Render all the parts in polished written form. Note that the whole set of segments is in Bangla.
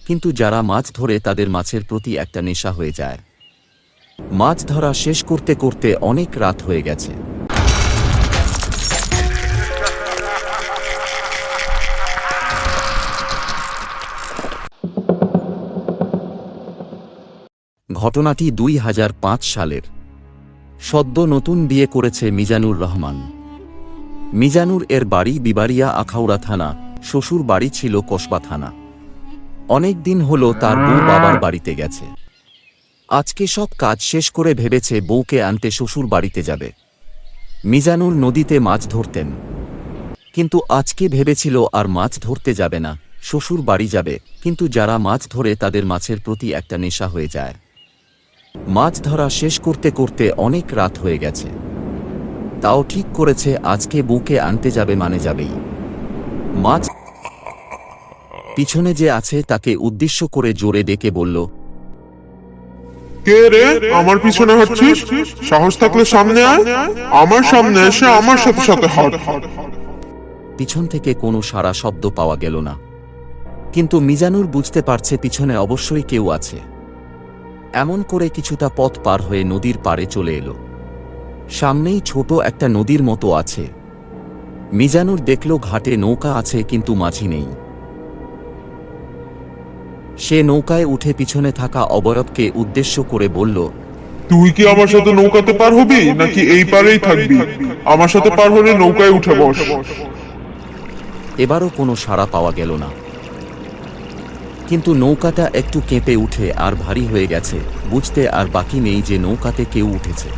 কিন্তু যারা মাছ ধরে তাদের মাছের প্রতি একটা নেশা হয়ে যায়। মাছ ধরা শেষ করতে করতে অনেক রাত হয়ে গেছে। ঘটনাটি 2005 সালের। সদ্য নতুন বিয়ে করেছে মিজানুর রহমান। মিজানুর এর বাড়ি বিবাড়িয়া আখাউড়া থানা, শ্বশুর বাড়ি ছিল কসবা থানা। অনেক দিন হল তার বউ বাবার বাড়িতে গেছে। আজকে সব কাজ শেষ করে ভেবেছে বউকে আনতে শ্বশুর বাড়িতে যাবে। মিজানুর নদীতে মাছ ধরতেন, কিন্তু আজকে ভেবেছিল আর মাছ ধরতে যাবে না, শ্বশুর বাড়ি যাবে। কিন্তু যারা মাছ ধরে তাদের মাছের প্রতি একটা নেশা হয়ে যায়। মাছ ধরা শেষ করতে করতে অনেক রাত হয়ে গেছে। তাও ঠিক করেছে আজকে বউকে আনতে যাবে, মানে যাবেই। মাছ পিছনে যে আছে তাকে উদ্দেশ্য করে জোরে ডেকে বলল, কে রে আমার পিছনে হাঁটছিস? সাহস থাকলে সামনে আয়, আমার সামনে এসে আমার সাথে সাথে হাঁট। পিছন থেকে কোনো সাড়া শব্দ পাওয়া গেল না, কিন্তু মিজানুর বুঝতে পারছে পিছনে অবশ্যই কেউ আছে। এমন করে কিছুটা পথ পার হয়ে নদীর পাড়ে চলে এলো। সামনেই ছোট একটা নদীর মতো আছে। মিজানুর দেখল ঘাটে নৌকা আছে, কিন্তু মাঝি নেই। সে নৌকায় উঠে পিছনে থাকা অবয়বকে উদ্দেশ্য করে বলল, তুই কি আমার সাথে নৌকাতে পার হবি নাকি এই পারেই থাকবি? আমার সাথে পার হলে নৌকায় উঠে বস। এবারও কোনো সাড়া পাওয়া গেল না, কিন্তু নৌকাটা একটু কেঁপে উঠে আর ভারী হয়ে গেছে। বুঝতে আর বাকি নেই যে নৌকাতে কেউ উঠেছে।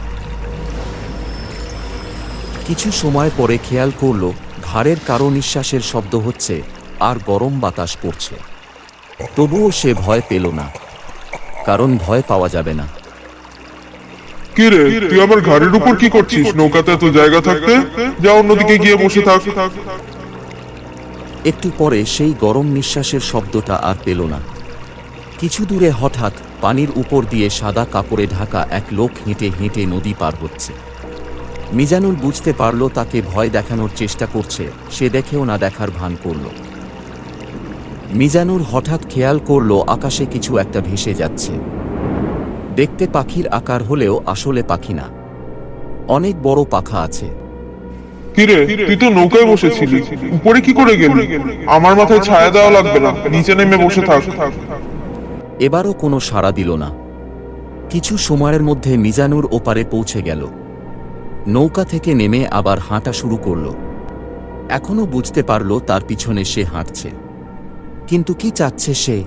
কিছু সময় পরে খেয়াল করল ঘাড়ের কারো নিঃশ্বাসের শব্দ হচ্ছে আর গরম বাতাস পড়ছে। তবুও সে ভয় পেল না, কারণ ভয় পাওয়া যাবে না। কি রে, তুই আমার ঘাড়ের উপর কি করছিস? নৌকাতে তো জায়গা থাকতে যা অন্যদিকে গিয়ে বসে থাক। একটু পরে সেই গরম নিঃশ্বাসের শব্দটা আর পেল না। কিছু দূরে হঠাৎ পানির উপর দিয়ে সাদা কাপড়ে ঢাকা এক লোক হেঁটে হেঁটে নদী পার হচ্ছে। মিজানুর বুঝতে পারল তাকে ভয় দেখানোর চেষ্টা করছে। সে দেখেও না দেখার ভান করল। মিজানুর হঠাৎ খেয়াল করল আকাশে কিছু একটা ভেসে যাচ্ছে। দেখতে পাখির আকার হলেও আসলে পাখি না, অনেক বড় পাখা আছে। কি রে, তুই তো নৌকায় বসেছিলি, উপরে কি করে গেলি? আমার মাথায় ছায়া দেওয়া লাগবে না, নিচে নেমে বসে থাক। এবারও কোনো সাড়া দিল না। কিছু সময়ের মধ্যে মিজানুর ওপারে পৌঁছে গেল। নৌকা থেকে নেমে আবার হাঁটা শুরু করল। এখনো বুঝতে পারল তার পিছনে সে হাঁটছে, কিন্তু কি চাচ্ছে সে?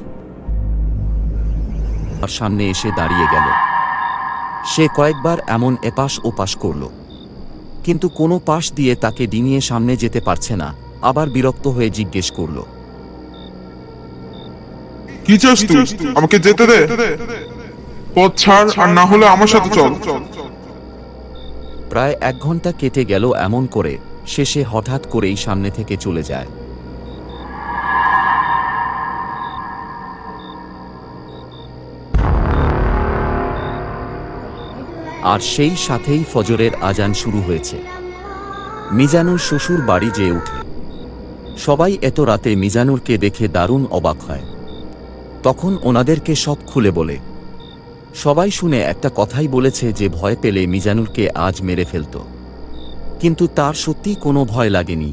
আর সামনে এসে দাঁড়িয়ে গেল। সে কয়েকবার এমন এপাশ ওপাশ করল, কিন্তু কোনো পাশ দিয়ে তাকে ডিঙিয়ে সামনে যেতে পারছে না। আবার বিরক্ত হয়ে জিজ্ঞেস করল, কি চাস তুই? আমাকে যেতে দে, পথ ছাড়, আর না হলে আমার সাথে চল। প্রায় 1 ঘন্টা কেটে গেল এমন করে। শেষে হঠাৎ করেই সামনে থেকে চলে যায়। আর সেই সাথেই ফজরের আজান শুরু হয়েছে। মিজানুর শ্বশুর বাড়ি যেয়ে উঠে। সবাই এত রাতে মিজানুরকে দেখে দারুণ অবাক হয়। তখন ওনাদেরকে সব খুলে বলে। সবাই শুনে একটা কথাই বলেছে যে ভয় পেলে মিজানুরকে আজ মেরে ফেলত, কিন্তু তার সত্যি কোনো ভয় লাগেনি।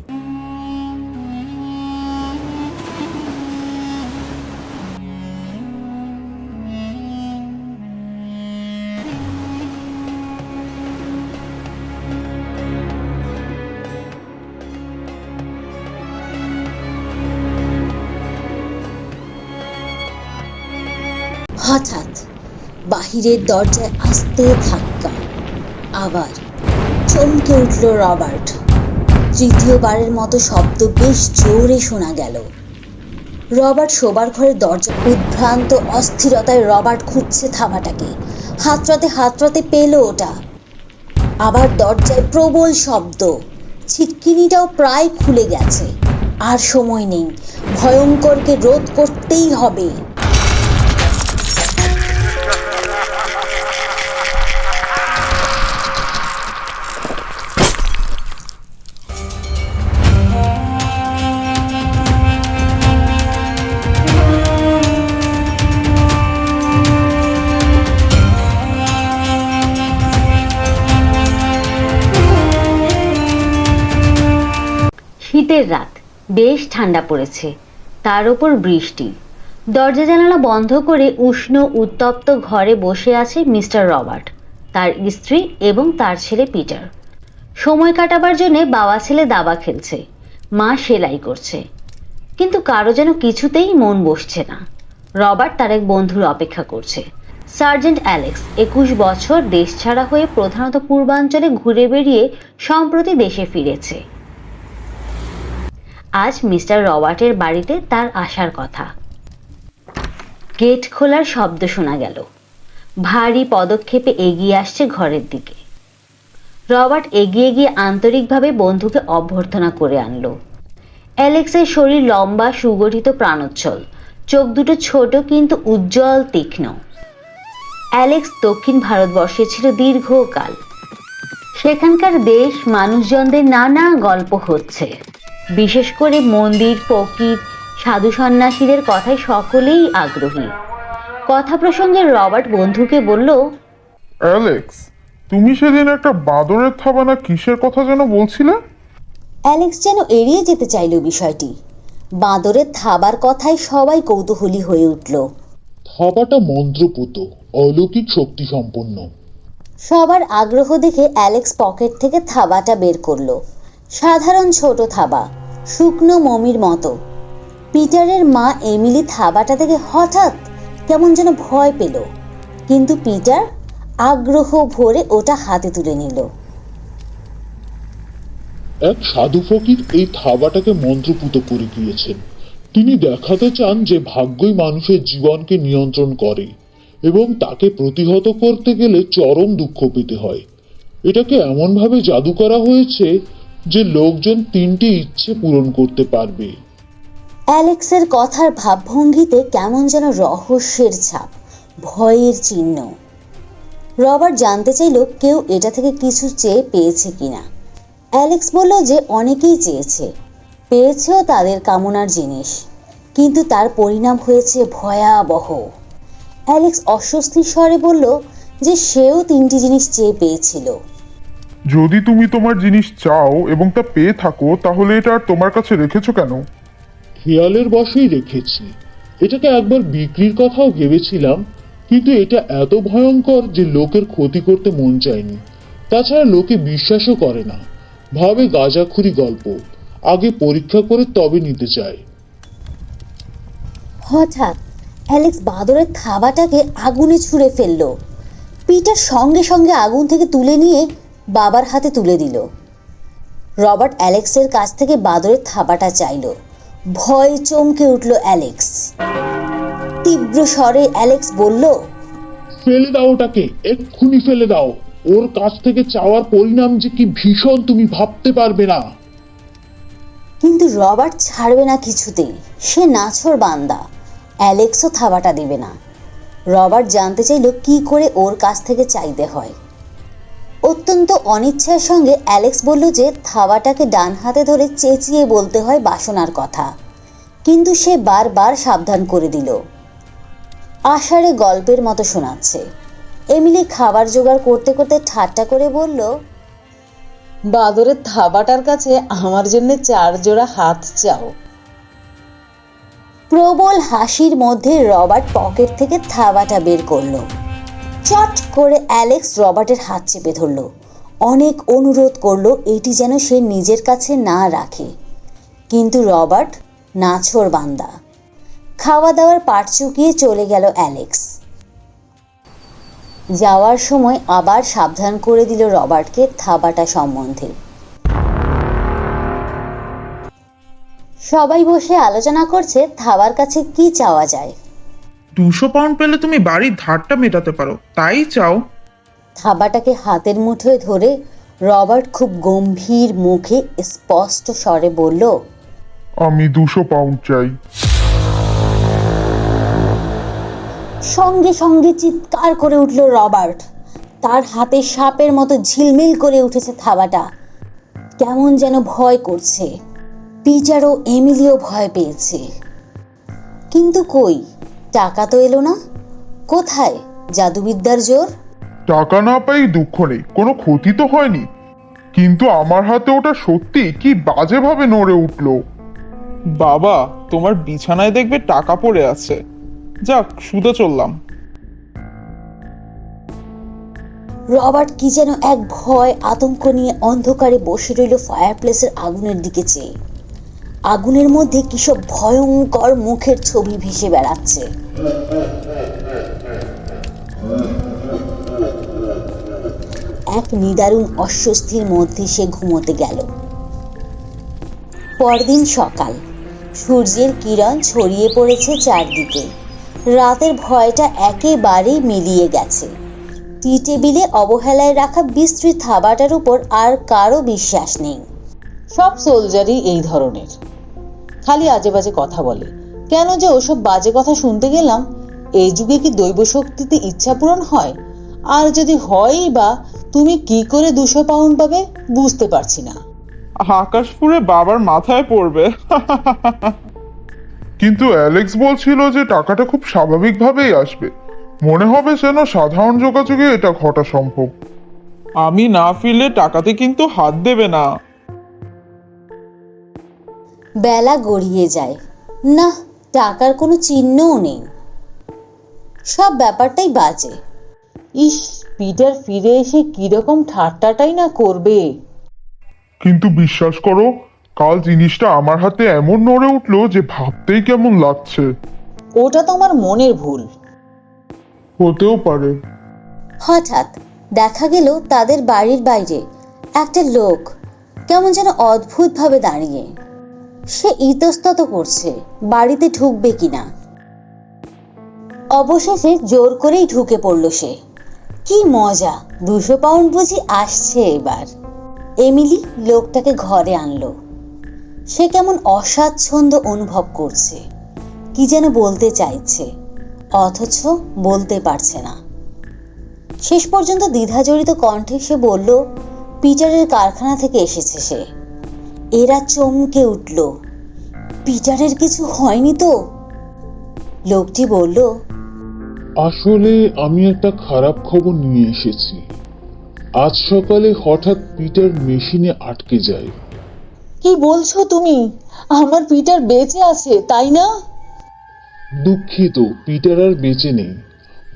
হঠাৎ বাহিরের দরজায় আস্তে ধাক্কা। আবার চমকে উঠল রবার্ট। তৃতীয়বারের মতো শব্দ বেশ জোরে শোনা গেল। রবার্ট শোবার ঘরের দরজা। উদ্ভ্রান্ত অস্থিরতায় রবার্ট খুঁজছে থাবাটাকে। হাতড়াতে পেল ওটা। আবার দরজায় প্রবল শব্দ। ছিটকিনিটাও প্রায় খুলে গেছে। আর সময় নেই, ভয়ঙ্করকে রোধ করতেই হবে। শীতের রাত, বেশ ঠান্ডা পড়েছে, তার ওপর বৃষ্টি। দরজা জানালা বন্ধ করে উষ্ণ উত্তপ্ত ঘরে বসে আছে মিস্টার রবার্ট, তার স্ত্রী এবং তার ছেলে পিটার। সময় কাটাবার জন্য বাবা ছেলে দাবা খেলছে, মা সেলাই করছে, কিন্তু কারো যেন কিছুতেই মন বসছে না। রবার্ট তার এক বন্ধুর অপেক্ষা করছে, সার্জেন্ট অ্যালেক্স। 21 বছর দেশ ছাড়া হয়ে প্রধানত পূর্বাঞ্চলে ঘুরে বেড়িয়ে সম্প্রতি দেশে ফিরেছে। আজ মিস্টার রবার্টের বাড়িতে তার আসার কথা। গেট খোলার শব্দ শোনা গেল। ভারী পদক্ষেপে এগিয়ে আসছে ঘরের দিকে। রবার্ট এগিয়ে গিয়ে আন্তরিকভাবে বন্ধুকে অভ্যর্থনা করে আনলো। অ্যালেক্সের শরীর লম্বা, সুগঠিত, প্রাণোচ্ছল, চোখ দুটো ছোট কিন্তু উজ্জ্বল, তীক্ষ্ণ। অ্যালেক্স দক্ষিণ ভারতবর্ষে ছিল দীর্ঘকাল। সেখানকার দেশ, মানুষজনদের নানা গল্প হচ্ছে। বিশেষ করে মন্দির, ফকির, সাধু সন্ন্যাসীদের কথায় সকলেই আগ্রহী। কথা প্রসঙ্গে রবার্ট বন্ধুকে বলল, অ্যালেক্স, তুমি সেদিন একটা বাদরের থাবা না কিসের কথা যেন বলছিলে? অ্যালেক্স যেন এড়িয়ে যেতে চাইল বিষয়টি। বাঁদরের থাবার কথায় সবাই কৌতূহলী হয়ে উঠল। থাবাটা মন্ত্রপুত, অলৌকিক শক্তি সম্পন্ন। সবার আগ্রহ দেখে অ্যালেক্স পকেট থেকে থাবাটা বের করলো। সাধারণ ছোট থাবা, শুকনো মমির মতো। পিটারের মা এমিলি থাবাটা দেখে হঠাৎ কেমন যেন ভয় পেল, কিন্তু পিটার আগ্রহ ভরে ওটা হাতে তুলে নিল। এক সাধু ফকির এই থাবাটাকে মন্ত্রপুত করে গিয়েছেন। তিনি দেখাতে চান যে ভাগ্যই মানুষের জীবনকে নিয়ন্ত্রণ করে এবং তাকে প্রতিহত করতে গেলে চরম দুঃখ পেতে হয়। এটাকে এমনভাবে জাদু করা হয়েছে যে লোকজন 3টি ইচ্ছে পূরণ করতে পারবে। অ্যালেক্সের কথার ভাবভঙ্গিতে কেমন যেন রহস্যের ছাপ, ভয়ের চিহ্ন। রবার্ট জানতে চাইল কেউ এটা থেকে কিছু চেয়ে পেয়েছে কিনা। অ্যালেক্স বলল যে অনেকেই চেয়েছে, পেয়েছেও তাদের কামনার জিনিস, কিন্তু তার পরিণাম হয়েছে ভয়াবহ। অ্যালেক্স অস্বস্তির স্বরে বলল যে সেও 3টি জিনিস চেয়ে পেয়েছিল। যদি তুমি তোমার জিনিস চাও এবং তা পেয়ে থাকো, তাহলে এটা আর তোমার কাছে রেখেছো কেন? খেয়ালের বশেই রেখেছি। এটাকে একবার বিক্রির কথাও ভেবেছিলাম, কিন্তু এটা এত ভয়ঙ্কর যে লোকের ক্ষতি করতে মন চায়নি। তাছাড়া লোকে বিশ্বাসও করে না, ভাবে গাঁজাখুরি গল্প, আগে পরীক্ষা করে তবে নিতে চায়। হঠাৎ অ্যালেক্স বাঁদরের থাবাটাকে আগুনে ছুঁড়ে ফেলল। পিটার সঙ্গে সঙ্গে আগুন থেকে তুলে নিয়ে বাবার হাতে তুলে দিল। রবার্ট অ্যালেক্সের কাছ থেকে বাঁদরের থাবাটা চাইল। ভয়ে চমকে উঠল অ্যালেক্স। তীব্র স্বরে অ্যালেক্স বলল, ফেলে দাও ওটাকে, এক্ষুনি ফেলে দাও। ওর কাছ থেকে চাওয়ার পরিণাম যে কি ভীষণ তুমি ভাবতে পারবে না। কিন্তু রবার্ট ছাড়বে না কিছুতেই। সে নাছোড় বান্দা, অ্যালেক্সও থাবাটা দেবে না। রবার্ট জানতে চাইল কি করে ওর কাছ থেকে চাইতে হয়। অত্যন্ত অনিচ্ছার সঙ্গে অ্যালেক্স বলল যে থাবাটাকে ডান হাতে ধরে চেঁচিয়ে বলতে হয় বাসনার কথা, কিন্তু সে বারবার সাবধান করে দিল। আষাঢ়ে গল্পের মতো শোনাচ্ছে। এমিলি খাবার জোগাড় করতে করতে ঠাট্টা করে বলল, বাদরের থাবাটার কাছে আমার জন্য 4 জোড়া হাত চাও। প্রবল হাসির মধ্যে রবার্ট পকেট থেকে থাবাটা বের করলো। চট করে অ্যালেক্স রবার্টের হাত চেপে ধরলো। অনেক অনুরোধ করলো এটি যেন সে নিজের কাছে না রাখে, কিন্তু রবার্ট নাছোড় বান্দা। খাওয়া দাওয়ার পাট চুকিয়ে চলে গেল অ্যালেক্স। যাওয়ার সময় আবার সাবধান করে দিল রবার্টকে থাবাটা সম্বন্ধে। সবাই বসে আলোচনা করছে থাবার কাছে কি চাওয়া যায়। 200 পাউন্ড পেলে তুমি বাড়ির ধারটা মেটাতে পারো, তাই চাও? থাবাটাকে হাতের মুঠোয় ধরে রবার্ট খুব গম্ভীর মুখে স্পষ্ট স্বরে বলল, আমি 200 পাউন্ড চাই। সঙ্গে সঙ্গে চিৎকার করে উঠল রবার্ট। তার হাতে সাপের মতো ঝিলমিল করে উঠেছে থাবাটা। কেমন যেন ভয় করছে। পিটার ও এমিলিও ভয় পেয়েছে। কিন্তু কই, টাকা তো এলো না। কোথায় জাদুবিদ্যার জোর? টাকা না পাই দুঃখ নেই, কোনো ক্ষতি তো হয়নি। কিন্তু আমার হাতে ওটা সত্যি কি বাজেভাবে নড়ে উঠলো। বাবা, তোমার বিছানায় দেখবে টাকা পড়ে আছে। যাক, শুতে চললাম। রবার্ট কি যেন এক ভয় আতঙ্ক নিয়ে অন্ধকারে বসে রইল ফায়ারপ্লেসের আগুনের দিকে চেয়ে। আগুনের মধ্যে কিসব ভয়ঙ্কর মুখের ছবি ভেসে বেড়াচ্ছে। এক নিদারুণ অস্বস্তির মধ্যে সে ঘুমোতে গেল। পরদিন সকাল, সূর্যের কিরণ ছড়িয়ে পড়েছে চারদিকে। রাতের ভয়টা একেবারেই মিলিয়ে গেছে। টি টেবিলে অবহেলায় রাখা বিশ্রী থাবাটার উপর আর কারো বিশ্বাস নেই। সব সোলজারই এই ধরনের, খালি আজে বাজে কথা বলে। কেন যে ওসব বাজে কথা শুনতে গেলাম? এই যুগে কি দৈব শক্তিতে ইচ্ছা পূরণ হয়? আর যদি হয়ই বা, তুমি কি করে 200 পাউন্ড পাবে বুঝতে পারছি না। আকাশ পুড়ে বাবার মাথায় পড়বে। কিন্তু অ্যালেক্স বলছিল যে টাকাটা খুব স্বাভাবিকভাবেই আসবে। মনে হবে যেন সাধারণ যোগাযোগে এটা ঘটা সম্ভব। আমি না ফিরলে টাকাতে কিন্তু হাত দেবে না। বেলা গড়িয়ে যায়, না টাকার কোনো চিহ্নও নেই। সব ব্যাপারটাই বাজে। ইস, পিটার ফিরে এসে কিরকম ঠাট্টাটাই না করবে। কিন্তু বিশ্বাস করো, কাল জিনিসটা আমার হাতে এমন নড়ে উঠলো যে ভাবতেই কেমন লাগছে। ওটা তো আমার মনের ভুল। হতেও পারে। হঠাৎ দেখা গেল তাদের বাড়ির বাইরে একটা লোক কেমন যেন অদ্ভুতভাবে দাঁড়িয়ে। সে ইতস্তত করছে বাড়িতে ঢুকবে কিনা। অবশেষে জোর করেই ঢুকে পড়ল সে। কি মজা, 200 পাউন্ড বুঝি আসছে এবার। এমিলি লোকটাকে ঘরে আনলো। সে কেমন অস্বাচ্ছন্দ্য অনুভব করছে, কি যেন বলতে চাইছে অথচ বলতে পারছে না। শেষ পর্যন্ত দ্বিধাজড়িত কণ্ঠে সে বলল, পিটারের কারখানা থেকে এসেছে সে। এরা চমকে উঠল। পিটারের কিছু হয়নি তো? লোকটি বলল, আসলে আমি একটা খারাপ খবর নিয়ে এসেছি। আজ সকালে হঠাৎ পিটার মেশিনে আটকে যায়। কি বলছো তুমি? আমার পিটার বেঁচে আছে, তাই না? দুঃখিত, পিটার আর বেঁচে নেই।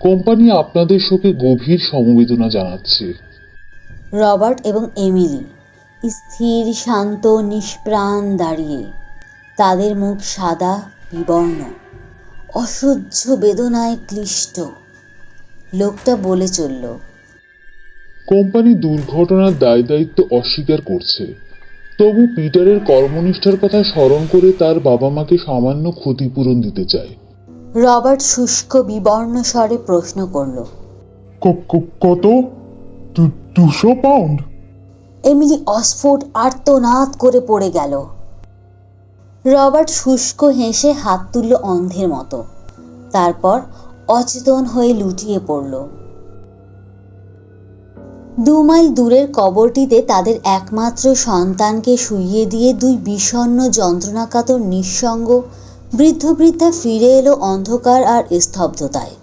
কোম্পানি আপনাদের শোকে গভীর সমবেদনা জানাচ্ছে। রবার্ট এবং এমিলি স্থির শান্ত নিষ্প্রাণ দাঁড়িয়ে, তাদের মুখ সাদা বিবর্ণ, অসহ্য বেদনায় ক্লিষ্ট। লোকটা বলে চলল, কোম্পানি দুর্ঘটনার দায় দায়িত্ব অস্বীকার করছে, তবু পিটারের কর্মনিষ্ঠার কথা স্মরণ করে তার বাবা মাকে সামান্য ক্ষতিপূরণ দিতে চায়। রবার্ট শুষ্ক বিবর্ণ স্বরে প্রশ্ন করল, কত? 200 পাউন্ড? এমিলি অস্ফুট আর্তনাদ করে পড়ে গেল। রবার্ট শুষ্ক হেসে হাত তুলল অন্ধের মতো, তারপর অচেতন হয়ে লুটিয়ে পড়ল। 2 মাইল দূরের কবরটিতে তাদের একমাত্র সন্তানকে শুইয়ে দিয়ে 2 বিষণ্ণ যন্ত্রণাকাতর নিঃসঙ্গ বৃদ্ধ বৃদ্ধা ফিরে এলো অন্ধকার আর স্তব্ধতায়।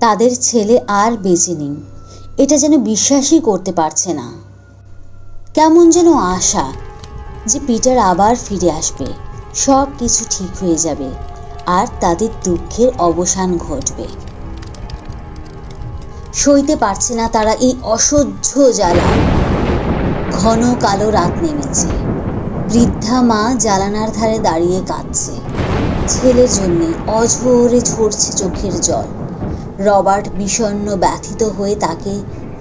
তাদের ছেলে আর বেঁচে নেই, এটা যেন বিশ্বাসই করতে পারছে না। কেমন যেন আশা যে পিটার আবার ফিরে আসবে, সব কিছু ঠিক হয়ে যাবে আর তাদের দুঃখের অবসান ঘটবে। সইতে পারছে না তারা এই অসহ্য জ্বালা। ঘন কালো রাত নেমেছে। বৃদ্ধা মা জানালার ধারে দাঁড়িয়ে কাঁদছে। ছেলের জন্য অঝরে ঝরছে চোখের জল। রবার্ট বিষণ্ণ ব্যথিত হয়ে তাকে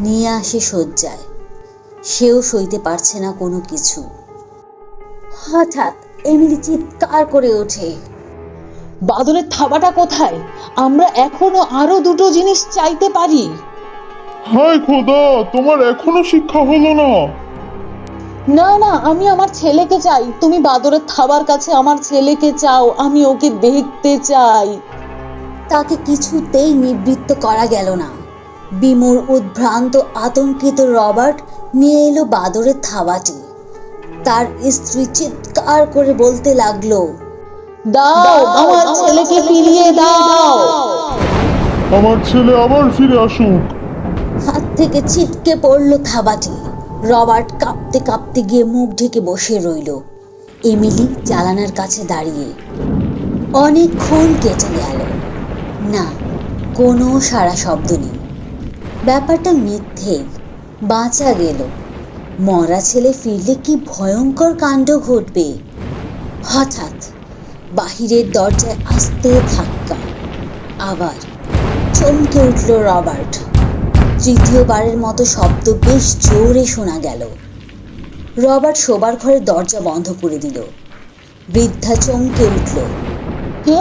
নিয়ে আসে শয্যায়। সেও সইতে পারছে না কোনো কিছু। হঠাৎ এমিলি চিৎকার করে ওঠে, বাদলের থাবাটা কোথায়? আমরা এখনো আরো 2টো জিনিস চাইতে পারি। হায় খোদা, তোমার এখনো শিক্ষা হলো না? না না, আমি আমার ছেলেকে চাই। তুমি বাদরের থাবার কাছে আমার ছেলেকে চাও, আমি ওকে দেখতে চাই। তাকে কিছুতেই নিবৃত্ত করা গেল না। বিমূঢ় উদ্ভ্রান্ত আতঙ্কিত রবার্ট নিয়ে এলো বাদরের থাবাটি। তার স্ত্রী চিৎকার করে বলতে লাগলো, দাও, আমার ছেলেকে ফিরিয়ে দাও। আমার ছেলে আবার ফিরে আসুক। হাত থেকে ছিটকে পড়ল থাবাটি। রবার্ট কাঁপতে কাঁপতে গিয়ে মুখ ঢেকে বসে রইল। এমিলি জানালার কাছে দাঁড়িয়ে। অনেকক্ষণ কেটে গেল, না কোনো সাড়া শব্দ নেই। ব্যাপারটা মিথ্যে, বাঁচা গেল। মরা ছেলে ফিরলে কি ভয়ঙ্কর কাণ্ড ঘটবে। হঠাৎ বাহিরের দরজায় আস্তে ধাক্কা। আবার চমকে উঠল রবার্ট। তৃতীয়বারের মতো শব্দ বেশ জোরে শোনা গেল। রবার্ট শোবার ঘরের দরজা বন্ধ করে দিল। বৃদ্ধা চমকে উঠল। কে?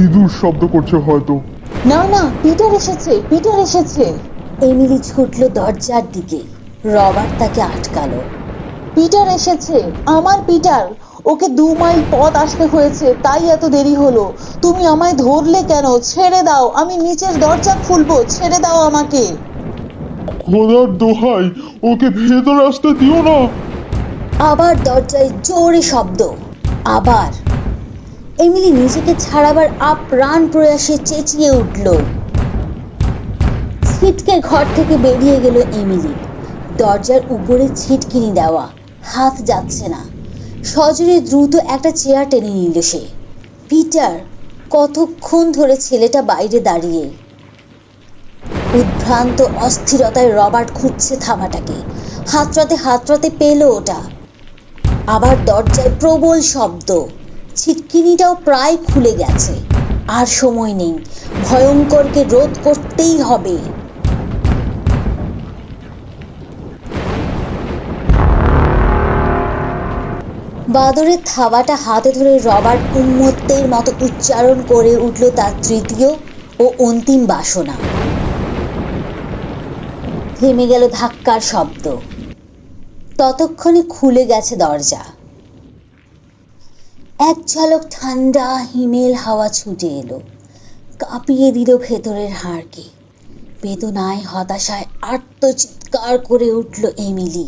ইঁদুর শব্দ করছে হয়তো। না না, পিটার এসেছে, পিটার এসেছে। এমিলি ছুটল দরজার দিকে। রবার্ট তাকে আটকালো। পিটার এসেছে, আমার পিটার। ওকে 2 মাইল পথ আসতে হয়েছে, তাই এত দেরি হলো। তুমি আমায় ধরলে কেন? ছেড়ে দাও, আমি নিচের দরজা খুলবো, ছেড়ে দাও আমাকে। খোদার দোহাই, ওকে ভেতর আসতে দিও না। আবার দরজায় জোরে শব্দ। আবার এমিলি নিজেকে ছাড়াবার আপ্রাণ প্রয়াসে চেঁচিয়ে উঠল। ছিটকে ঘর থেকে বেরিয়ে গেল এমিলি। দরজার উপরে ছিটকিনি দেওয়া, হাত যাচ্ছে না। সজোরে দ্রুত একটা চেয়ার টেনে নিল সে। পিটার! কতক্ষণ ধরে ছেলেটা বাইরে দাঁড়িয়ে। উদ্ভ্রান্ত অস্থিরতায় রবার্ট খুঁজছে থাবাটাকে। হাতড়াতে পেল ওটা। আবার দরজায় প্রবল শব্দ। ছিটকিনিটাও প্রায় খুলে গেছে। আর সময় নেই, ভয়ঙ্করকে রোধ করতেই হবে। বাদরের থাবাটা হাতে ধরে রবার্ট উন্মত্তের মতো উচ্চারণ করে উঠল তার তৃতীয় ও অন্তিম বাসনা। থেমে গেল ধাক্কার শব্দ। ততক্ষণে খুলে গেছে দরজা। এক ঝলক ঠান্ডা হিমেল হাওয়া ছুটে এলো, কাঁপিয়ে দিল ভেতরের হাড়কে। বেদনায় হতাশায় আর্তচিৎকার করে উঠল এমিলি।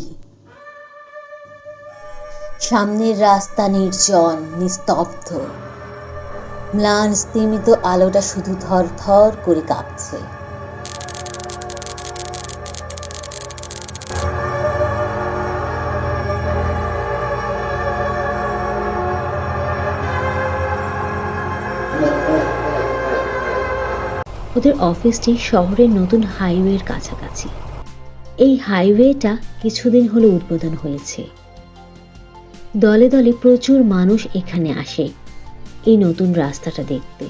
সামনের রাস্তা নির্জন, নিস্তব্ধ। ম্লান স্তিমিত আলোটা শুধু থর থর করে কাঁপছে। ওদের অফিসটি শহরের নতুন হাইওয়ের কাছাকাছি। এই হাইওয়েটা কিছুদিন হলো উদ্বোধন হয়েছে। দলে দলে প্রচুর মানুষ এখানে আসে এই নতুন রাস্তাটা দেখতে।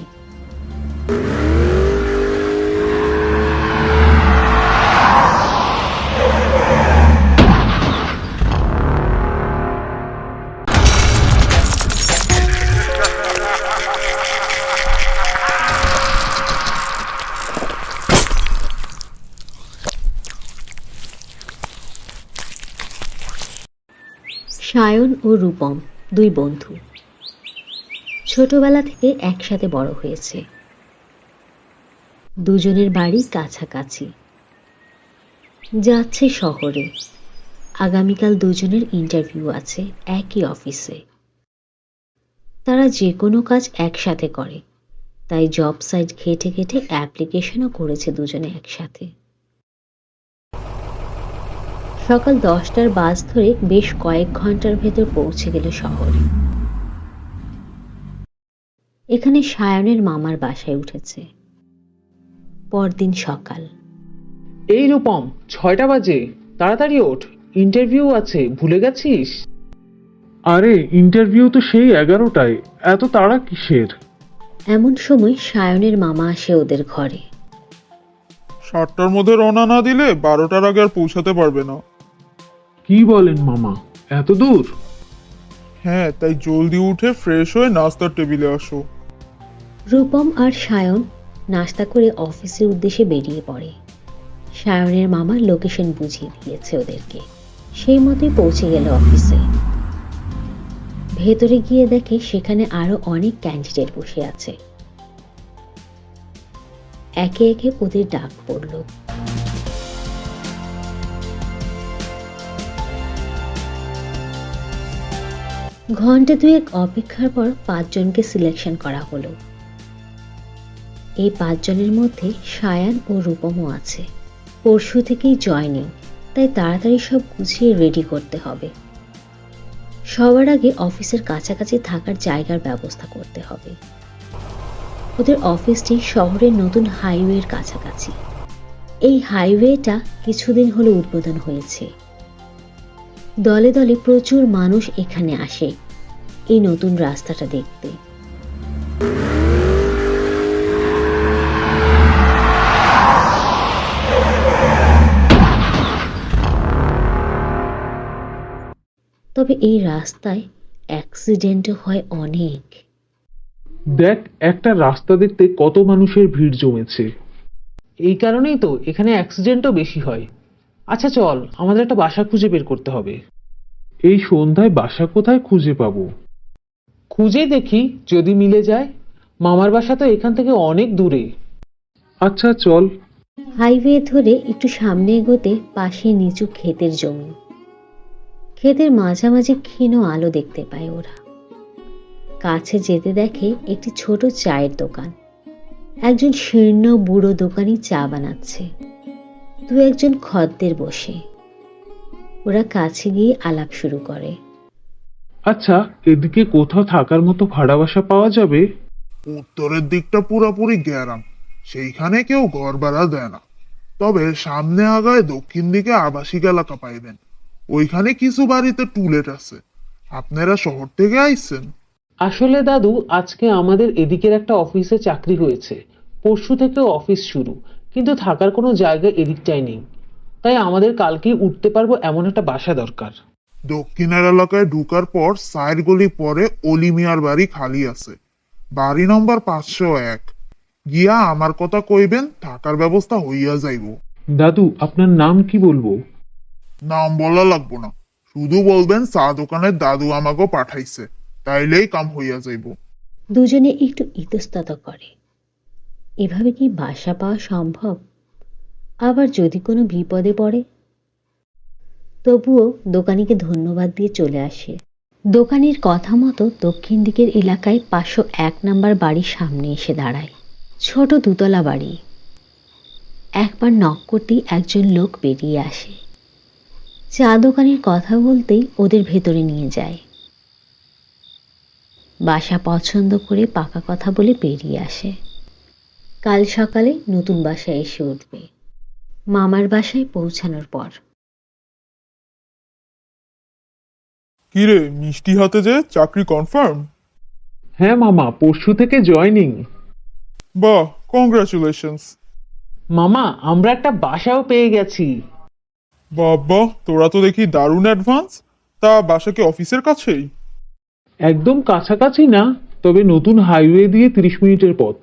সায়ন ও রূপম 2 বন্ধু, ছোটবেলা থেকে একসাথে বড় হয়েছে। দুজনের বাড়ি কাছাকাছি। যাচ্ছে শহরে। আগামীকাল দুজনের ইন্টারভিউ আছে একই অফিসে। তারা যে কোনো কাজ একসাথে করে, তাই জব সাইট ঘেটে ঘেটে অ্যাপ্লিকেশনও করেছে দুজনে একসাথে। সকাল 10টার বাস ধরে বেশ কয়েক ঘন্টার ভেতর পৌঁছে গেল শহরে। এখানে সায়নের মামার বাসায় উঠেছে। পরদিন সকাল। এই রূপম, 6টা বাজে, তাড়াতাড়ি ওঠ, ইন্টারভিউ আছে, ভুলে গেছিস? আরে ইন্টারভিউ তো সেই 11টায়, এত তাড়া কিসের? এমন সময় সায়নের মামা আসে ওদের ঘরে। 7টার মধ্যে রওনা না দিলে 12টার আগে আর পৌঁছাতে পারবে না। কি বলেন মামা, এত দূর? হ্যাঁ, তাই জলদি উঠে ফ্রেশ হয়ে নাস্তার টেবিলে আসো। রূপম আর সায়ন নাস্তা করে অফিসের উদ্দেশ্যে বেরিয়ে পড়ে। সায়নের মামা লোকেশন বুঝিয়ে দিয়েছে ওদেরকে। সেই মতোই পৌঁছে গেল অফিসে। ভেতরে গিয়ে দেখে সেখানে আরো অনেক ক্যান্ডিডেট বসে আছে। একে একে ওদের ডাক পড়ল। ঘন্টা 2 অপেক্ষার পর 5 জনকে সিলেকশন করা হলো। এই 5 জনের মধ্যে সায়ান ও রূপমও আছে। পরশু থেকেই জয়নিং, তাই তাড়াতাড়ি সব গুছিয়ে রেডি করতে হবে। সবার আগে অফিসের কাছাকাছি থাকার জায়গার ব্যবস্থা করতে হবে। ওদের অফিসটি শহরের নতুন হাইওয়ের কাছাকাছি। এই হাইওয়েটা কিছুদিন হলো উদ্বোধন হয়েছে। দলে দলে প্রচুর মানুষ এখানে আসে এই নতুন রাস্তাটা দেখতে। তবে এই রাস্তায় অ্যাক্সিডেন্টও হয় অনেক। দেখ, একটা রাস্তা দেখতে কত মানুষের ভিড় জমেছে। এই কারণেই তো এখানে অ্যাক্সিডেন্টও বেশি হয়। আচ্ছা চল, আমাদের একটা বাসা খুঁজে বের করতে হবে। এই সন্ধ্যায় বাসা কোথায় খুঁজে পাবো? খুঁজে দেখি যদি মিলে যায়। মামার বাসা তো এখান থেকে অনেক দূরে। আচ্ছা চল। হাইওয়ে ধরে একটু সামনে এগোতে পাশে নিচু ক্ষেতের জমি। ক্ষেতের মাঝামাঝি ক্ষীণ আলো দেখতে পায় ওরা। কাছে যেতে দেখে একটি ছোট চায়ের দোকান। একজন শীর্ণ বুড়ো দোকানি চা বানাচ্ছে। দু একজন খদ্দের বসে। ওরা কাছে গিয়ে আলাপ শুরু করে। আচ্ছা, এদিকে কোথাও থাকার মতো ভাড়া বাসা পাওয়া যাবে? উত্তরের দিকটা পুরোপুরি গ্যারাম, সেইখানে কেউ ঘর ভাড়া দেয় না। তবে সামনে আগায় দক্ষিণ দিকে আবাসিক এলাকা পাইবেন। ওইখানে কিছু বাড়িতে টুলেট আছে। আপনারা শহর থেকে আইছেন? আসলে দাদু, আজকে আমাদের এদিকের একটা অফিসে চাকরি হয়েছে। পরশু থেকে অফিস শুরু, কিন্তু থাকার কোনো জায়গা এদিকটাই নেই। তাই আমাদের কালকেই উঠতে পারবো এমন একটা বাসা দরকার। দক্ষিণের এলাকায় ঢুকার পর সাইড গলি পরে অলি মিয়ার বাড়ি খালি আছে। বাড়ি নম্বর 501। গিয়া আমার কথা কইবেন, থাকার ব্যবস্থা হইয়া যাইব। দাদু, আপনার নাম কি বলবো? নাম বলা লাগবো না, শুধু বলবেন চা দোকানের দাদু আমাকে পাঠাইছে, তাইলেই কাম হইয়া যাইব। দুজনে একটু ইতস্তত করে। এভাবে কি বাসা পাওয়া সম্ভব? আবার যদি কোনো বিপদে পড়ে? তবুও দোকানিকে ধন্যবাদ দিয়ে চলে আসে। দোকানির কথা মতো দক্ষিণ দিকের এলাকায় 501 নাম্বার বাড়ির সামনে এসে দাঁড়ায়। ছোট দুতলা বাড়ি। একবার নক করতেই একজন লোক বেরিয়ে আসে। চা দোকানির কথা বলতেই ওদের ভেতরে নিয়ে যায়। বাসা পছন্দ করে পাকা কথা বলে বেরিয়ে আসে। কাল সকালে নতুন বাসায় এসে উঠবে। মামার বাসায় পৌঁছানোর পর কিরে, মিষ্টি হাতে যে চাকরি কনফার্ম? হ্যাঁ মামা, পরশু থেকে জয়েনিং। বাহ, কংগ্রাচুলেশনস। মামা, আমরা একটা বাসাও পেয়ে গেছি। বাবা, তোরা তো দেখি দারুণ অ্যাডভান্স। তা বাসা কি অফিসের কাছেই? একদম কাছাকাছি না, তবে নতুন হাইওয়ে দিয়ে 30 মিনিটের পথ।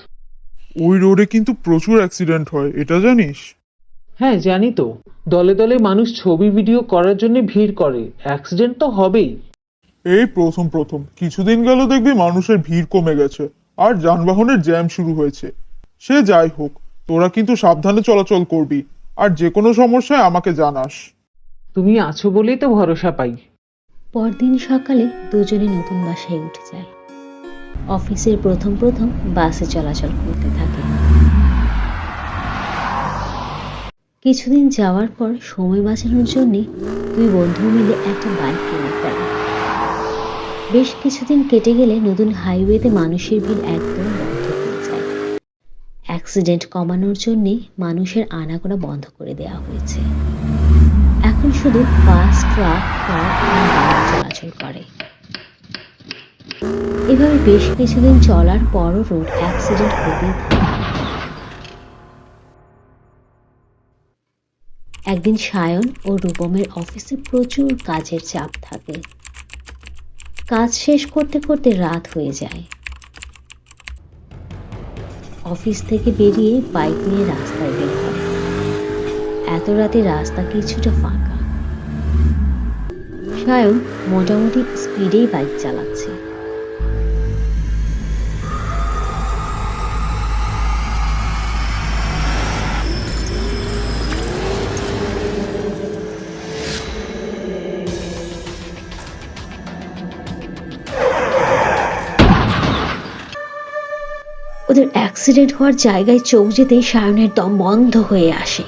ওই রোডে কিন্তু প্রচুর অ্যাক্সিডেন্ট হয়, এটা জানিস? হ্যাঁ জানি তো। দলে দলে মানুষ ছবি ভিডিও করার জন্য ভিড় করে, অ্যাক্সিডেন্ট তো হবেই। এই প্রথম প্রথম কিছুদিন গেল দেখবি মানুষের ভিড় কমে গেছে আর যানবাহনের জ্যাম শুরু হয়েছে। সে যাই হোক, তোরা কিন্তু সাবধানে চলাচল করবি, আর যে কোনো সমস্যায় আমাকে জানাস। তুমি আছো বলেই তো ভরসা পাই। পরদিন সকালে দুজনে নতুন বাসায় উঠে যায়। অফিসের প্রথম প্রথম বাসে চলাচল করতে থাকে। কিছুদিন যাওয়ার পর সময় বাঁচানোর জন্যে দুই বন্ধু মিলে একটা বাইক কিনে ফেলে। বেশ কিছুদিন কেটে গেলে নতুন হাইওয়েতে মানুষের ভিড় একদম বন্ধ হয়ে যায়। অ্যাক্সিডেন্ট কমানোর জন্যে মানুষের আনাগোনা বন্ধ করে দেওয়া হয়েছে। এখন শুধু বাস, ট্রাক, কার আর বাইক চলাচল করে। এভাবে বেশ কিছুদিন চলার পরও রোড অ্যাক্সিডেন্ট হতেই থাকে। একদিন সায়ন ও রূপমের অফিসে প্রচুর কাজের চাপ থাকে। কাজ শেষ করতে করতে রাত হয়ে যায়। অফিস থেকে বেরিয়ে বাইক নিয়ে রাস্তায় বের হয়। এত রাতে রাস্তা কিছুটা ফাঁকা। সায়ন মোটামুটি স্পিডেই বাইক চালাচ্ছে। ওদের অ্যাক্সিডেন্ট হওয়ার জায়গায় চোখ যেতেই সায়নের দম বন্ধ হয়ে আসে।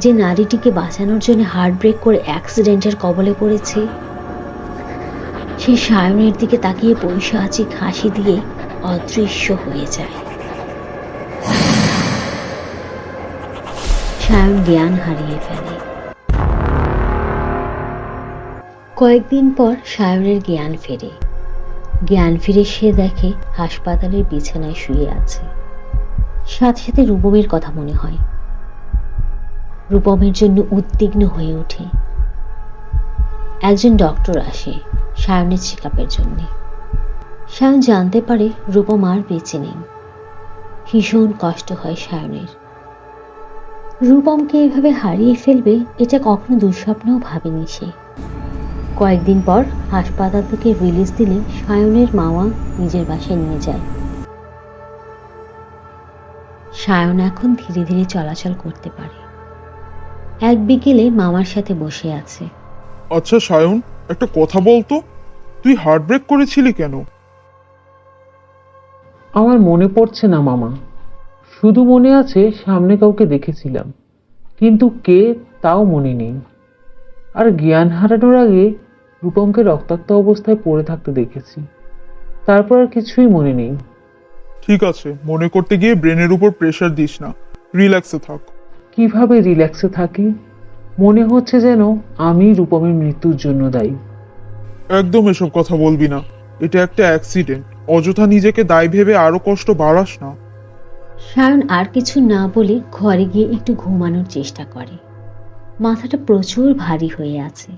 যে নারীটিকে বাঁচানোর জন্য হার্ট ব্রেক করে অ্যাক্সিডেন্টের কবলে পড়েছে, সে সায়নের দিকে তাকিয়ে পৈশাচিক হাসি দিয়ে অদৃশ্য হয়ে যায়। সায়ন জ্ঞান হারিয়ে ফেলে। কয়েকদিন পর সায়নের জ্ঞান ফেরে। জ্ঞান ফিরে সে দেখে হাসপাতালের বিছানায় শুয়ে আছে। সাথে সাথে রূপমের কথা মনে হয়। রূপমের জন্য উদ্বিগ্ন হয়ে ওঠে। একজন ডক্টর আসে সায়নের চেক আপের জন্য। সায়ন জানতে পারে রূপম আর বেঁচে নেই। ভীষণ কষ্ট হয় সায়নের। রূপমকে এভাবে হারিয়ে ফেলবে এটা কখনো দুঃস্বপ্নেও ভাবেনি সে। কয়েকদিন পর হাসপাতাল থেকে রিলিজ দিলে সায়নের মামা নিজের বাসায় নিয়ে যায়। সায়ন এখন ধীরে ধীরে চলাচল করতে পারে। এক বিকেলে মামার সাথে বসে আছে। আচ্ছা সায়ন, একটা কথা বলতো, তুই হার্ট ব্রেক করেছিলি কেন? আমার মনে পড়ছে না মামা, শুধু মনে আছে সামনে কাউকে দেখেছিলাম, কিন্তু কে তাও মনে নেই। আর জ্ঞান হারানোর আগে রূপমকে রক্তাক্ত অবস্থায় পড়ে থাকতে দেখেছি। তারপর আর কিছুই মনে নেই। ঠিক আছে, মনে করতে গিয়ে ব্রেনের উপর প্রেসার দিস না, রিল্যাক্সে থাক। কিভাবে রিল্যাক্সে থাকি? মনে হচ্ছে যেন আমি রূপমের মৃত্যুর জন্য দায়ী। একদম এসব কথা বলবি না, এটা একটা অ্যাক্সিডেন্ট। অযথা নিজেকে দায় ভেবে আরো কষ্ট বাড়াস না। সায়ন আর কিছু না বলে ঘরে গিয়ে একটু ঘুমানোর চেষ্টা করে। মাথাটা প্রচুর ভারী হয়ে আছে।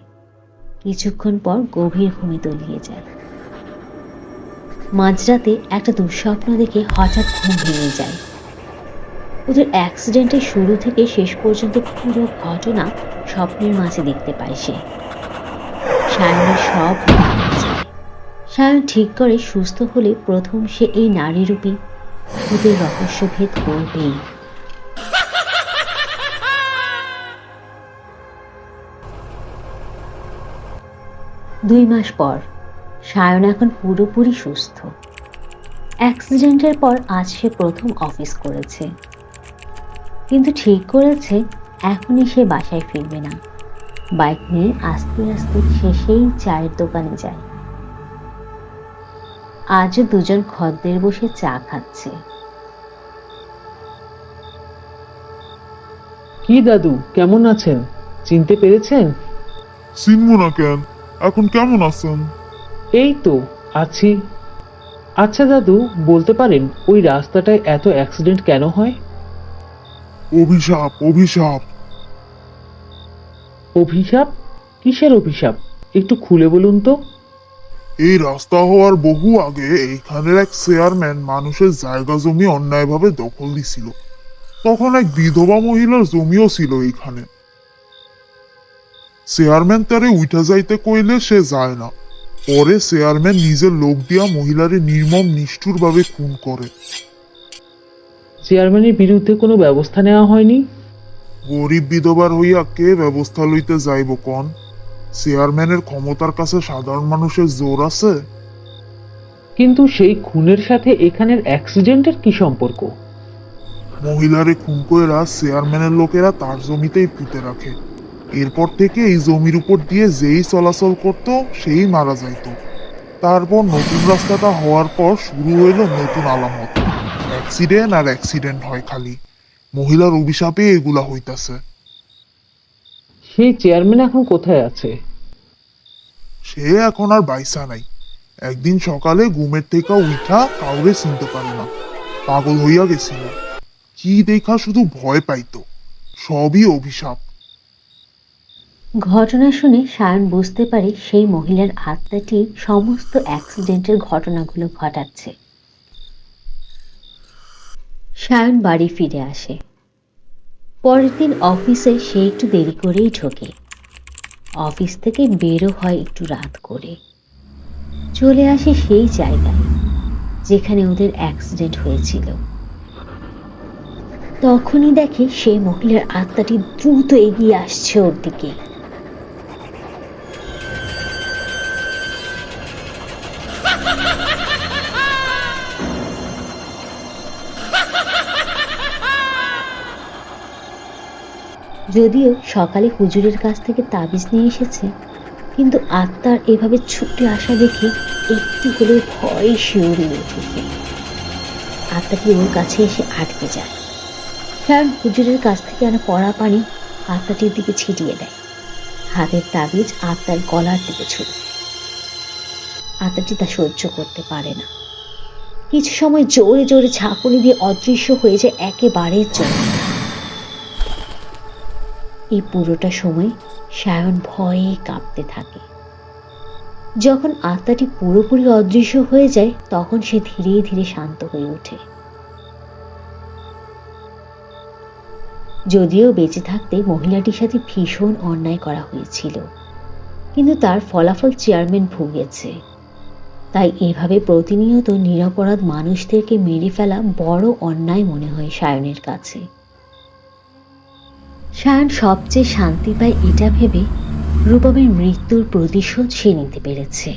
কিছুক্ষণ পর গভীর ঘুমে তলিয়ে যায়। মাঝরাতে একটা দুঃস্বপ্ন দেখে হঠাৎ ঘুম ভেঙে যায়। ওদের অ্যাক্সিডেন্টের শুরু থেকে শেষ পর্যন্ত পুরো ঘটনা স্বপ্নের মাঝে দেখতে পায় সে। সায়নের সব মনে পড়ে যায়। সায়ন ঠিক করে সুস্থ হলে প্রথম সে এই নারীরূপী ওদের রহস্যভেদ করবেই। 2 মাস পর সায়ন এখন পুরোপুরি সুস্থ। অ্যাক্সিডেন্টের পর আজ সে প্রথম অফিস করেছে, কিন্তু ঠিক করেছে এখনই সে বাসায় ফিরবে না। বাইক নিয়ে আস্তে আস্তে সে সেই চায়ের দোকানে যায়। আজও দুজন খদ্দের বসে চা খাচ্ছে। কি দাদু, কেমন আছেন? চিনতে পেরেছেন? চিনবো না কেন, এখন কেমন আছেন? এই তো আছি। আচ্ছা দাদু, বলতে পারেন ওই রাস্তাটায় এত অ্যাক্সিডেন্ট কেন হয়? অভিশাপ, অভিশাপ। অভিশাপ? কিসের অভিশাপ? একটু খুলে বলুন তো। এই রাস্তা হওয়ার বহু আগে এইখানের এক চেয়ারম্যান মানুষের জায়গা জমি অন্যায়ভাবে দখল দিছিল। তখন এক বিধবা মহিলার জমিও ছিল এইখানে। চেয়ারম্যান তারে উঠা যাইতে কইলে সে যায় না। পরে চেয়ারম্যান নিজের লোক দিয়া মহিলারে নির্মম নিষ্ঠুরভাবে খুন করে। চেয়ারম্যানের বিরুদ্ধে কোনো ব্যবস্থা নেওয়া হয়নি? গরিব বিধবার হইয়া কে ব্যবস্থা লইতে যাইব কন? চেয়ারম্যানের ক্ষমতার কাছে সাধারণ মানুষের জোর আছে? কিন্তু সেই খুনের সাথে এখানের অ্যাক্সিডেন্টের কি সম্পর্ক? মহিলারে খুন কইরা চেয়ারম্যানের লোকেরা তার জমিতেই পুঁতে রাখে। এরপর থেকে এই জমির উপর দিয়ে যেই চলাচল করত সেই মারা যাইত। তারপর নতুন রাস্তাটা হওয়ার পর শুরু হইল নতুন আলামত। অ্যাক্সিডেন্ট আর অ্যাক্সিডেন্ট হয় খালি। মহিলার অভিশাপে এগুলা হইতাছে। সেই চেয়ারম্যান এখন কোথায় আছে? সে এখন আর বাইসা নাই। একদিন সকালে ঘুমের থেকে উঠা কাউরে চিনতে পারে না, পাগল হইয়া গেছিল। কি দেখা শুধু ভয় পাইতো। সবই অভিশাপ। ঘটনা শুনে সায়ন বুঝতে পারে সেই মহিলার আত্মাটি সমস্ত অ্যাক্সিডেন্টের ঘটনাগুলো ঘটাচ্ছে। সায়ন বাড়ি ফিরে আসে। পরের দিন অফিসে সে একটু দেরি করেই ঢোকে। অফিস থেকে বেরো হয় একটু রাত করে। চলে আসে সেই জায়গায় যেখানে ওদের অ্যাক্সিডেন্ট হয়েছিল। তখনই দেখে সেই মহিলার আত্মাটি দ্রুত এগিয়ে আসছে ওর দিকে। যদিও সকালে হুজুরের কাছ থেকে তাবিজ নিয়ে এসেছে, কিন্তু আত্মার এভাবে ছুটে আসা দেখে একটু হলেও ভয় শিউরে উঠেছে। আত্মাটি ওর কাছে এসে আটকে যায়। সায়ন হুজুরের কাছ থেকে আনা পড়া পানি আত্মাটির দিকে ছিটিয়ে দেয়। হাতের তাবিজ আত্মার গলার দিকে ছুড়ে। আত্মাটি তা সহ্য করতে পারে না। কিছু সময় জোরে জোরে ঝাঁকুনি দিয়ে অদৃশ্য হয়ে যায় একেবারের জন্য। এই পুরোটা সময় সায়ন ভয়ে কাঁপতে থাকে। যখন আত্মাটি পুরোপুরি অদৃশ্য হয়ে যায় তখন সে ধীরে ধীরে শান্ত হয়ে ওঠে। যদিও বেঁচে থাকতে মহিলাটির সাথে ভীষণ অন্যায় করা হয়েছিল, কিন্তু তার ফলাফল চেয়ারম্যান ভুগেছে। তাই এভাবে প্রতিনিয়ত নিরপরাধ মানুষদেরকে মেরে ফেলা বড় অন্যায় মনে হয় সায়নের কাছে। সায়ন সবচেয়ে শান্তি পায় এটা ভেবে রূপমের মৃত্যুর প্রতিশোধ সে নিতে পেরেছে।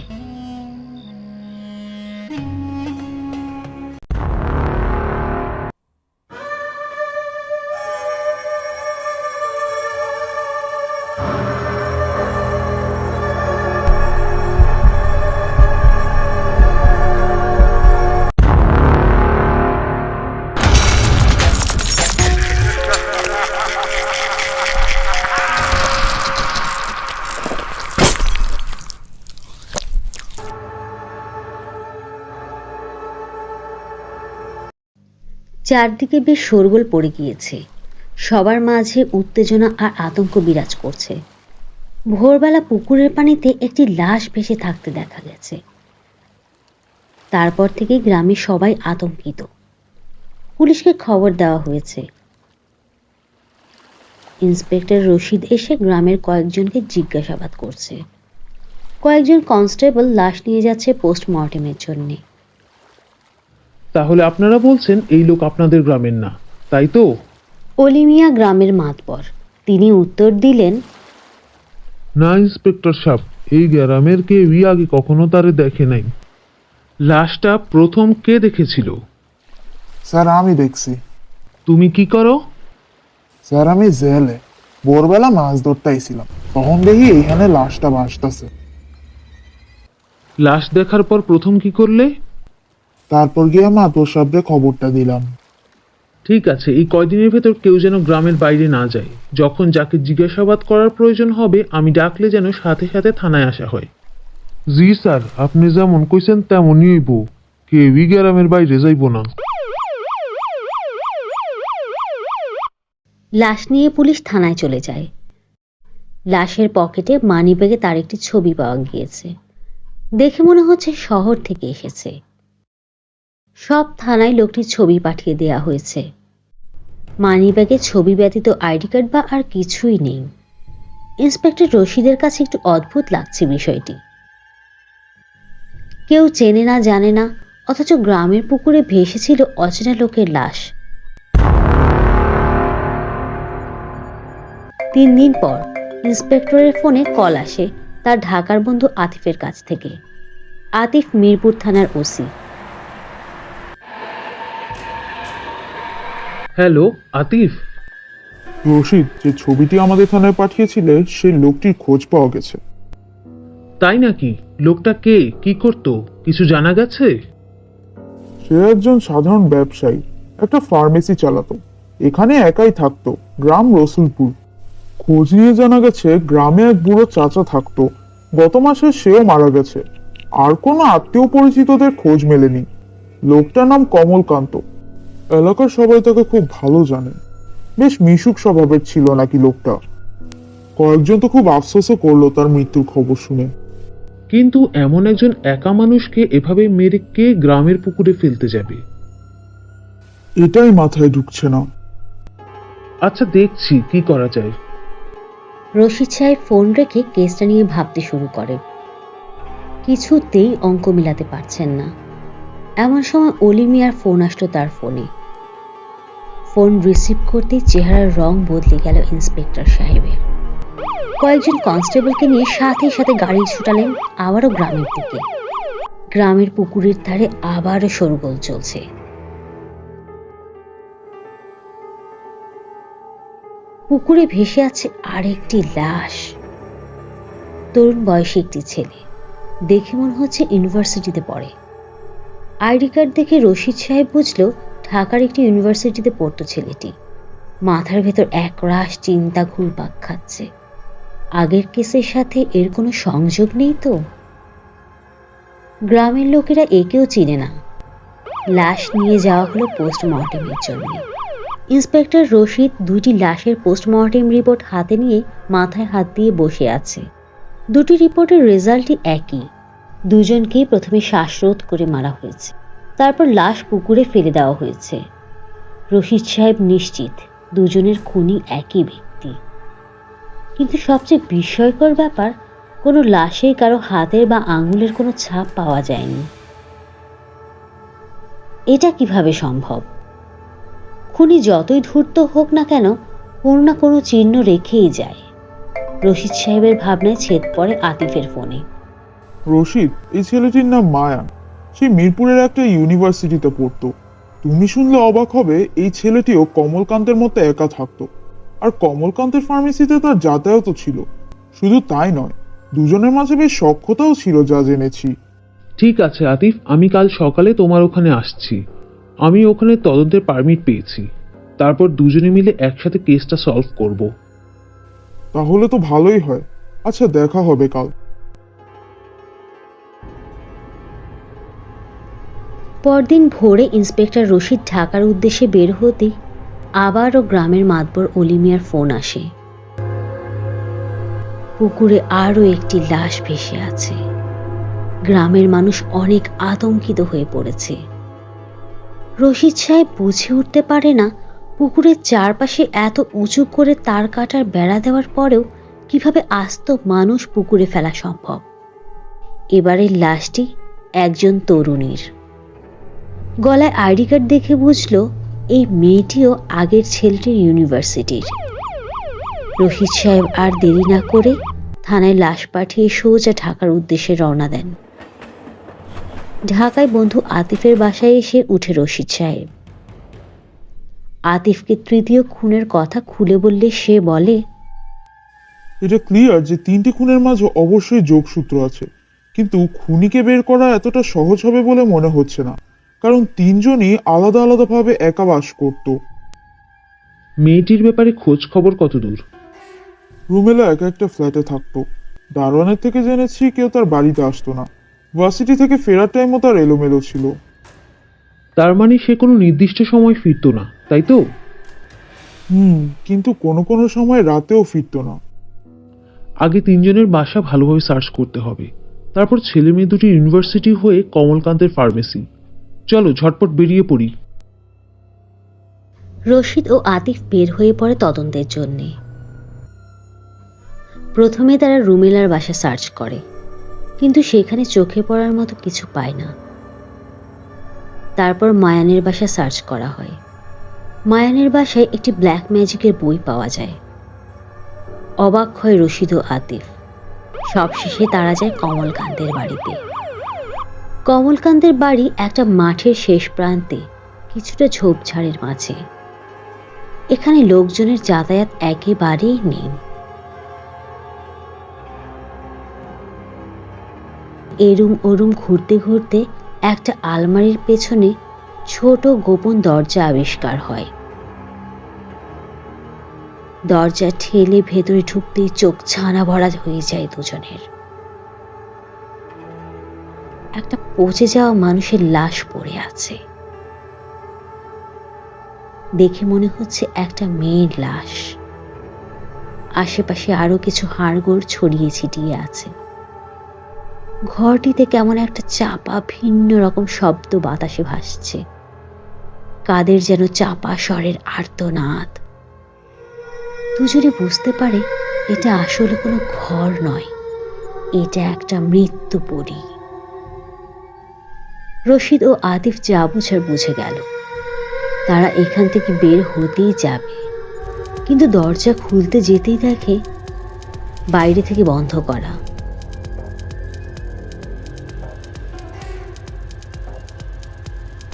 চারদিকে বেশ শোরগোল পড়ে গিয়েছে। সবার মাঝে উত্তেজনা আর আতঙ্ক বিরাজ করছে। ভোরবেলা পুকুরের পানিতে একটি লাশ ভেসে থাকতে দেখা গেছে। তারপর থেকে গ্রামে সবাই আতঙ্কিত। পুলিশকে খবর দেওয়া হয়েছে। ইন্সপেক্টর রশিদ এসে গ্রামের কয়েকজনকে জিজ্ঞাসাবাদ করছে। কয়েকজন কনস্টেবল লাশ নিয়ে যাচ্ছে পোস্টমর্টেমের জন্যে। তাহলে আপনারা বলছেন এই লোক আপনাদের গ্রামের না, তাই তো? অলিমিয়া গ্রামের মাতবর, তিনি উত্তর দিলেন, না ইন্সপেক্টর সাহেব, এই গ্রামের কেউই আগে কখনো তারে দেখে নাই। লাশটা প্রথম কে দেখেছিল? স্যার আমি দেখছি। তুমি কি করো? স্যার আমি জেলে ভোরবেলা মাছ ধরতে আইছিলাম, তখন দেখি এইখানে লাশটা ভাসতেছে। লাশ দেখার পর প্রথম কি করলে? তারপর গিয়ে মাতবর সাহেবরে খবরটা দিলাম। ঠিক আছে, এই কয়দিনের ভেতর কেউ যেন গ্রামের বাইরে না যায়। যখন যাকে জিজ্ঞাসাবাদ করার প্রয়োজন হবে আমি ডাকলে যেন সাথে সাথে থানায় আসা হয়। জি স্যার, আপনি যেমন কইছেন তেমনই হইব। কেউই গ্রামের বাইরে যাইব না। লাশ নিয়ে পুলিশ থানায় চলে যায়। লাশের পকেটে মানিব্যাগে তার একটি ছবি পাওয়া গিয়েছে। দেখে মনে হচ্ছে শহর থেকে এসেছে। সব থানায় লোকটির ছবি পাঠিয়ে দেয়া হয়েছে। মানিব্যাগে ছবি ব্যতীত আইডি কার্ড বা আর কিছুই নেই। ইন্সপেক্টর রশিদের কাছে একটু অদ্ভুত লাগছে বিষয়টি। কেউ চেনে না জানে না, অথচ গ্রামের পুকুরে ভেসেছিল অচেনা লোকের লাশ। 3 দিন পর ইন্সপেক্টরের ফোনে কল আসে তার ঢাকার বন্ধু আতিফের কাছ থেকে। আতিফ মিরপুর থানার ওসি। হ্যালো আতিফ। রশিদ, যে ছবিটি আমাদের থানায় পাঠিয়েছিলে সেই লোকটির খোঁজ পাওয়া গেছে। তাই নাকি? লোকটা কে, কি করত, কিছু জানা গেছে? সে একজন সাধারণ ব্যবসায়ী, একটা ফার্মেসি চালাতো। এখানে একাই থাকতো, গ্রাম রসুলপুর। খোঁজ নিয়ে জানা গেছে গ্রামে এক বুড়ো চাচা থাকতো, গত মাসে সেও মারা গেছে। আর কোনো আত্মীয় পরিচিতদের খোঁজ মেলেনি। লোকটার নাম কমলকান্ত। এলাকার সবাই তাকে খুব ভালো জানে। বেশ মিশুক স্বভাবের ছিল নাকি লোকটা। কয়েকজন তো খুব আফসোসও করলো তার মৃত্যুর খবর শুনে। কিন্তু এমন একজন একা মানুষকে এভাবে মেরে কে গ্রামের পুকুরে ফেলতে যাবে? এটাই মাথায় ঢুকছে না। আচ্ছা দেখছি কি করা যায়। রশিদ সাহেব ফোন রেখে কেসটা নিয়ে ভাবতে শুরু করে। কিছুতেই অঙ্ক মিলাতে পারছেন না। এমন সময় অলিমিয়ার ফোন আসলো তার ফোনে। ফোন রিসিভ করতেই চেহারার রং বদলে গেল ইন্সপেক্টর সাহেবের। কয়েকজন কনস্টেবলকে নিয়ে সাথে সাথে গাড়ি ছুটালেন আবারও গ্রামের দিকে। গ্রামের পুকুরের ধারে আবারও শোরগোল চলছে। পুকুরে ভেসে আছে আরেকটি লাশ। তরুণ বয়সী একটি ছেলে, দেখে মনে হচ্ছে ইউনিভার্সিটিতে পড়ে। আইডি কার্ড দেখে রশিদ সাহেব বুঝলো ঢাকার একটি ইউনিভার্সিটিতে পড়তো ছেলেটি। মাথার ভেতর একরাশ চিন্তা ঘুরপাক খাচ্ছে। আগের কেসের সাথে এর কোনো সংযোগ নেই তো? গ্রামের লোকেরা একেও চিনে না। লাশ নিয়ে যাওয়া হলো পোস্টমর্টেমের জন্য। ইন্সপেক্টর রশিদ দুটি লাশের পোস্টমর্টেম রিপোর্ট হাতে নিয়ে মাথায় হাত দিয়ে বসে আছে। দুটি রিপোর্টের রেজাল্টই একই। দুজনকেই প্রথমে শ্বাসরোধ করে মারা হয়েছে, তারপর লাশ পুকুরে ফেলে দেওয়া হয়েছে। রশিদ সাহেব নিশ্চিত দুজনের খুনি একই ব্যক্তি। কিন্তু সবচেয়ে বিস্ময়কর ব্যাপার, কোনো লাশেই কারো হাতের বা আঙুলের কোনো ছাপ পাওয়া যায়নি। এটা কিভাবে সম্ভব? খুনি যতই ধূর্ত হোক না কেন, কোনো না কোনো চিহ্ন রেখেই যায়। রশিদ সাহেবের ভাবনায় ছেদ পড়ে আতিফের ফোনে। রশিদ, এই ছেলেটির নাম মায়া। সে মিরপুরের একটা ইউনিভার্সিটিতে পড়তো। তুমি শুনলে অবাক হবে, এই ছেলেটিও কমলকান্তের মতো একা থাকতো। আর কমলকান্তের ফার্মেসিতে তার যাতায়াতও ছিল। শুধু তাই নয়, দুজনের মাঝে বেশ সখ্যতাও ছিল যা জেনেছি। ঠিক আছে আতিফ, আমি কাল সকালে তোমার ওখানে আসছি। আমি ওখানে তদন্তের পারমিট পেয়েছি। তারপর দুজনে মিলে একসাথে কেসটা সলভ করব। তাহলে তো ভালোই হয়। আচ্ছা, দেখা হবে কাল। পরদিন ভোরে ইন্সপেক্টর রশিদ ঢাকার উদ্দেশ্যে বের হতেই আবারও গ্রামের মাতবর অলি মিয়ার ফোন আসে। পুকুরে আরও একটি লাশ ভেসে আছে। গ্রামের মানুষ অনেক আতঙ্কিত হয়ে পড়েছে। রশিদ সাহেব বুঝে উঠতে পারে না, পুকুরের চারপাশে এত উঁচু করে তার কাটার বেড়া দেওয়ার পরেও কিভাবে আস্ত মানুষ পুকুরে ফেলা সম্ভব। এবারের লাশটি একজন তরুণীর। গলায় আইডি কার্ড দেখে বুঝলো এই মেয়েটিও আগের ছেলেটির ইউনিভার্সিটির। রশিদ সাহেব আর দেরি না করে থানায় লাশ পাঠিয়ে সোজা ঢাকার উদ্দেশ্যে রওনা দেন। ঢাকায় বন্ধু আতিফের বাসায় এসে উঠে রশিদ সাহেব। আতিফকে তৃতীয় খুনের কথা খুলে বললে সে বলে, এটা ক্লিয়ার যে 3টি খুনের মাঝে অবশ্যই যোগসূত্র আছে, কিন্তু খুনিকে বের করা এতটা সহজ হবে বলে মনে হচ্ছে না, কারণ 3জনই আলাদা আলাদাভাবে একা বাস করত। মেয়েটির ব্যাপারে খোঁজ খবর কত দূর? রুমেলা একা একটা ফ্ল্যাটে থাকতো। দারোয়ানের থেকে জেনেছি কেউ তার বাড়িতে আসতো না। ভার্সিটি থেকে ফেরার টাইমও তার এলোমেলো ছিল। তার মানে সে কোনো নির্দিষ্ট সময় ফিরতো না, তাই তো? কিন্তু কোনো কোনো সময় রাতেও ফিরতো না। আগে 3জনের বাসা ভালোভাবে সার্চ করতে হবে, তারপর ছেলে মেয়ে দুটি ইউনিভার্সিটি হয়ে কমলকান্তের ফার্মেসি। চলো ঝটপট বেরিয়ে পড়ি। রশিদ ও আতিফ বের হয়ে পড়ে তদন্তের জন্যে। প্রথমে তারা রুমেলার বাসা সার্চ করে, কিন্তু সেখানে চোখে পড়ার মতো কিছু পায় না। তারপর মায়ানের বাসা সার্চ করা হয়। মায়ানের বাসায় একটি ব্ল্যাক ম্যাজিকের বই পাওয়া যায়। অবাক হয় রশিদ ও আতিফ। সবশেষে তারা যায় কমলকান্তের বাড়িতে। কমলকান্তের বাড়ি একটা মাঠের শেষ প্রান্তে, কিছুটা ঝোপঝাড়ের মাঝে। এখানে লোকজনের যাতায়াত একেবারেই নেই। এরুম ওরুম ঘুরতে ঘুরতে একটা আলমারির পেছনে ছোট গোপন দরজা আবিষ্কার হয়। দরজা ঠেলে ভেতরে ঢুকতেই চোখ ছানা ভরা হয়ে যায় দুজনের। একটা পচে যাওয়া মানুষের লাশ পড়ে আছে। দেখে মনে হচ্ছে একটা মেয়ের লাশ। আশেপাশে আরো কিছু হাড়গোড় ছড়িয়ে ছিটিয়ে আছে। ঘরটিতে কেমন একটা চাপা ভিন্ন রকম শব্দ বাতাসে ভাসছে। কাদের যেন চাপা স্বরের আর্তনাদ। দুজনে বুঝতে পারে এটা আসলে কোনো ঘর নয়, এটা একটা মৃত্যুপুরী। রশিদ ও আতিফ যা বুঝার বুঝে গেল। তারা এখান থেকে বের হতেই যাবে, কিন্তু দরজা খুলতে যেতেই দেখে বাইরে থেকে বন্ধ করা।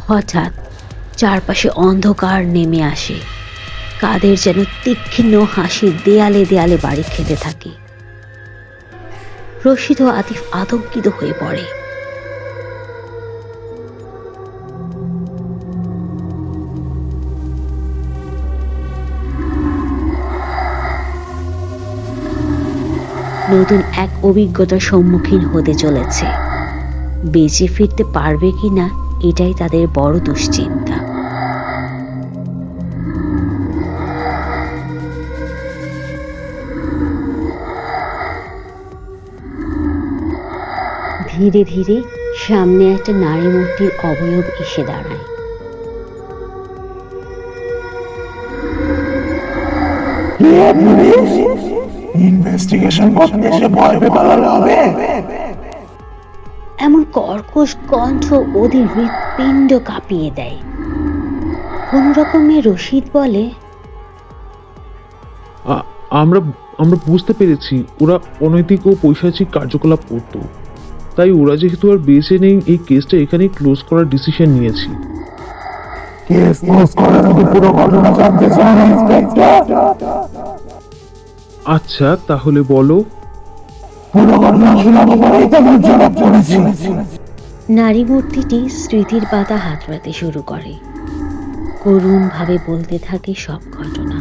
হঠাৎ চারপাশে অন্ধকার নেমে আসে। কাদের যেন তীক্ষ্ণ হাসি দেয়ালে দেয়ালে বাড়ি খেতে থাকে। রশিদ ও আতিফ আতঙ্কিত হয়ে পড়ে। নতুন এক অভিজ্ঞতার সম্মুখীন হতে চলেছে। বেঁচে ফিরতে পারবে কিনা এটাই তাদের বড় দুশ্চিন্তা। ধীরে ধীরে সামনে একটা নারী মূর্তির অবয়ব এসে দাঁড়ায়। ইনভেস্টিগেশন করতে এসে ভয় পেয়ে পালালে হবে? এমন কর্কশ কণ্ঠ ওদের হৃৎপিণ্ড কাঁপিয়ে দেয়। কোন রকমে রশিদ বলে, আমরা আমরা বুঝতে পেরেছি ওরা অনৈতিক ও পৈশাচিক কার্যকলাপ করত, তাই ওরা যেহেতু আর বেঁচে নেই এই কেসটা এখানেই ক্লোজ করার ডিসিশন নিয়েছি। কেস ক্লোজ করার আগে পুরো ঘটনা জানতে চান ইন্সপেক্টর? আচ্ছা তাহলে বলো। পুরো ঘটনা শোনার পরেই তোমার জবাব পড়েছি। নারী মূর্তিটি স্মৃতির পাতা হাতড়াতে শুরু করে, করুণ ভাবে বলতে থাকে সব ঘটনা।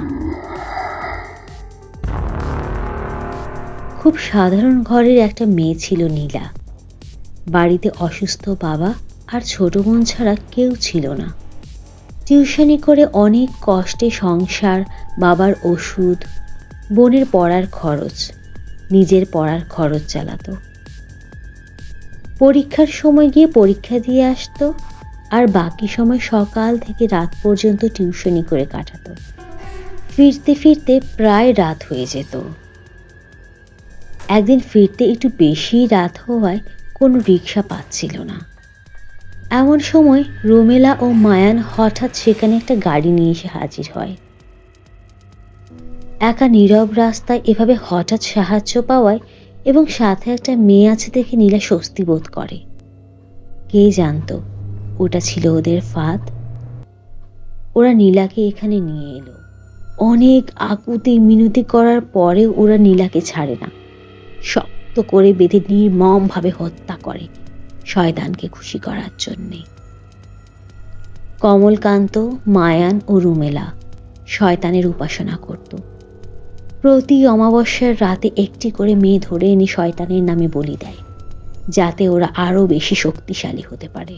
খুব সাধারণ ঘরের একটা মেয়ে ছিল নীলা। বাড়িতে অসুস্থ বাবা আর ছোট বোন ছাড়া কেউ ছিল না। টিউশনি করে অনেক কষ্টে সংসার, বাবার ওষুধ, বোনের পড়ার খরচ, নিজের পড়ার খরচ চালাতো। পরীক্ষার সময় গিয়ে পরীক্ষা দিয়ে আসতো, আর বাকি সময় সকাল থেকে রাত পর্যন্ত টিউশনি করে কাটাতো। ফিরতে ফিরতে প্রায় রাত হয়ে যেত। একদিন ফিরতে একটু বেশি রাত হওয়ায় কোনো রিক্সা পাচ্ছিল না। এমন সময় রোমেলা ও মায়ান হঠাৎ সেখানে একটা গাড়ি নিয়ে এসে হাজির হয়। একা নীরব রাস্তায় এভাবে হঠাৎ সাহায্য পাওয়ায় এবং সাথে একটা মেয়ে আছে দেখে নীলা স্বস্তি বোধ করে। কে জানতো ওটা ছিল ওদের ফাঁদ। ওরা নীলাকে এখানে নিয়ে এলো। অনেক আকুতি মিনতি করার পরেও ওরা নীলাকে ছাড়ে না। শক্ত করে বেঁধে নির্মম ভাবে হত্যা করে শয়তানকে খুশি করার জন্যে। কমলকান্ত, মায়ান ও রুমেলা শয়তানের উপাসনা করত। প্রতি অমাবস্যার রাতে একটি করে মেয়ে ধরে এনে শয়তানের নামে বলি দেয়, যাতে ওরা আরো বেশি শক্তিশালী হতে পারে।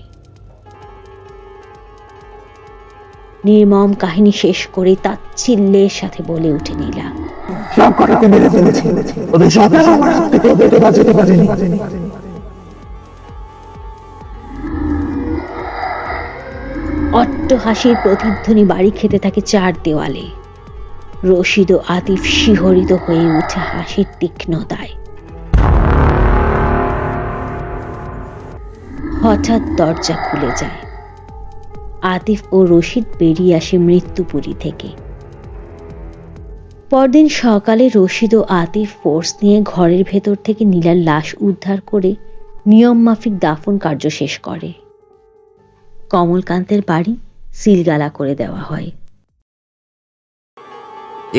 নির্মম কাহিনী শেষ করে তাচ্ছিল্যের সাথে বলে ওঠে নীলা, সব কটাকে মেরে ফেলেছি, ওদের সাথে আমার হাত থেকে বেঁচে বাঁচাতে পারিনি। অট্টহাসির প্রতিধ্বনি বাড়ি খেতে থাকে চার দেওয়ালে। রশিদ ও আতিফ শিহরিত হয়ে উঠে হাসির তীক্ষ্ণতায়। হঠাৎ দরজা খুলে যায়। আতিফ ও রশিদ বেরিয়ে আসে মৃত্যুপুরী থেকে। পরদিন সকালে রশিদ ও আতিফ ফোর্স নিয়ে ঘরের ভেতর থেকে নীলার লাশ উদ্ধার করে নিয়ম মাফিক দাফন কার্য শেষ করে। কমলকান্তের বাড়ি সিলগালা করে দেওয়া হয়।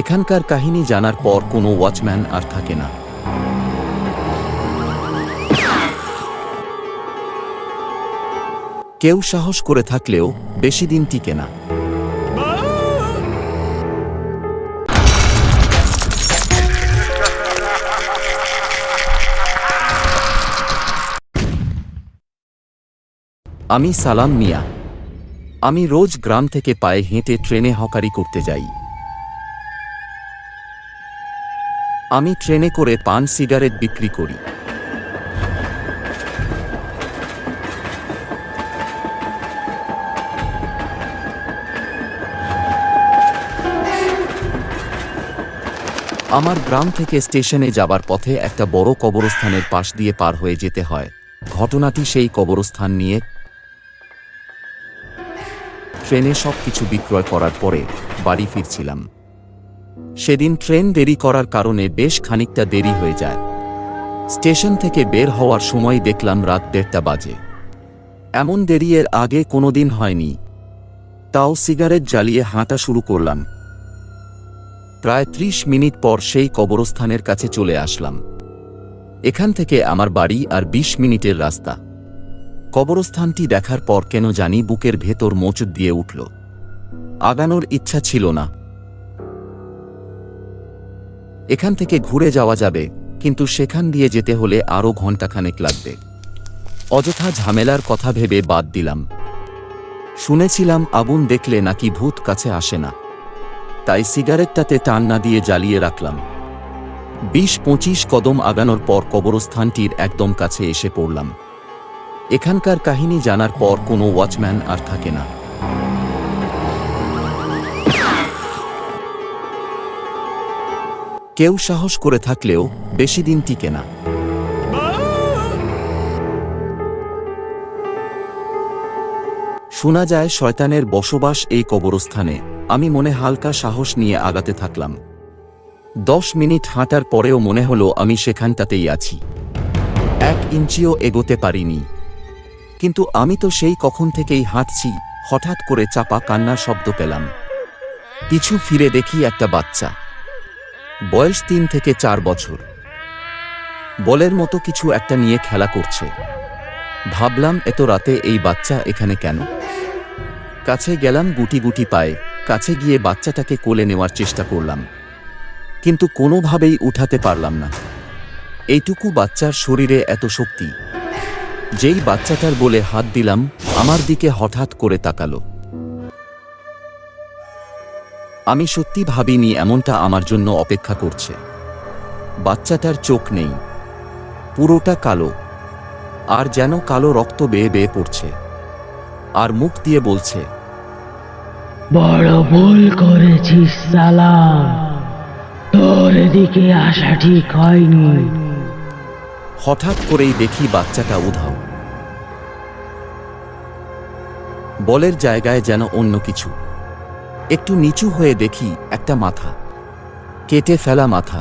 এখানকার কাহিনী জানার পর কোনো ওয়াচম্যান আর থাকে না। কেউ সাহস করে থাকলেও বেশি দিন টিকে না। আমি সালাম মিয়া। আমি রোজ গ্রাম থেকে পায়ে হেঁটে ট্রেনে হকারি করতে যাই। আমি ট্রেনে করে পান সিগারেট বিক্রি করি। আমার গ্রাম থেকে স্টেশনে যাবার পথে একটা বড় কবরস্থানের পাশ দিয়ে পার হয়ে যেতে হয়। ঘটনাটি সেই কবরস্থান নিয়ে। ট্রেনে সবকিছু বিক্রয় করার পরে বাড়ি ফিরছিলাম। সেদিন ট্রেন দেরি করার কারণে বেশ খানিকটা দেরি হয়ে যায়। স্টেশন থেকে বের হওয়ার সময় দেখলাম রাত 1:30 বাজে। এমন দেরি এর আগে কোনোদিন হয়নি। তাও সিগারেট জ্বালিয়ে হাঁটা শুরু করলাম। প্রায় ৩০ মিনিট পর সেই কবরস্থানের কাছে চলে আসলাম। এখান থেকে আমার বাড়ি আর ২০ মিনিটের রাস্তা। কবরস্থানটি দেখার পর কেন জানি বুকের ভেতর মোচড় দিয়ে উঠল। আগানোর ইচ্ছা ছিল না। এখান থেকে ঘুরে যাওয়া যাবে, কিন্তু সেখান দিয়ে যেতে হলে আরও ঘণ্টাখানেক লাগবে। অযথা ঝামেলার কথা ভেবে বাদ দিলাম। শুনেছিলাম আগুন দেখলে নাকি ভূত কাছে আসে না, তাই সিগারেটটাতে টান না দিয়ে জ্বালিয়ে রাখলাম। ২০-২৫ কদম আগানোর পর কবরস্থানটির একদম কাছে এসে পড়লাম। এখানকার কাহিনী জানার পর কোনো ওয়াচম্যান আর থাকে না। কেউ সাহস করে থাকলেও বেশি দিন টিকে না। শোনা যায় শয়তানের বসবাস এই কবরস্থানে। আমি মনে হালকা সাহস নিয়ে আগাতে থাকলাম। ১০ মিনিট হাঁটার পরেও মনে হলো আমি সেখানটাতেই আছি। ১ ইঞ্চিও এগোতে পারিনি। কিন্তু আমি তো সেই কখন থেকেই হাঁটছি। হঠাৎ করে চাপা কান্নার শব্দ পেলাম। পিছু ফিরে দেখি একটা বাচ্চা, বয়স ৩ থেকে ৪ বছর, বলের মতো কিছু একটা নিয়ে খেলা করছে। ভাবলাম এত রাতে এই বাচ্চা এখানে কেন? কাছে গেলাম গুটি গুটি পায়ে। কাছে গিয়ে বাচ্চাটাকে কোলে নেওয়ার চেষ্টা করলাম, কিন্তু কোনোভাবেই উঠাতে পারলাম না। এইটুকু বাচ্চার শরীরে এত শক্তি। যেই বাচ্চাটার বলে হাত দিলাম, আমার দিকে হঠাৎ করে তাকালো। আমি সত্যি ভাবিনি এমনটা আমার জন্য অপেক্ষা করছে। বাচ্চাটার চোখ নেই, পুরোটা কালো, আর যেন কালো রক্ত বেয়ে বেয়ে পড়ছে। আর মুখ দিয়ে বলছে, বড় ভুল করেছিস সালাম, তোর এদিকে আসা ঠিক হয়নি। হঠাৎ করেই দেখি বাচ্চাটা উধাও। বলের জায়গায় যেন অন্য কিছু। একটু নিচু হয়ে দেখি একটা মাথা, কেটে ফেলা মাথা।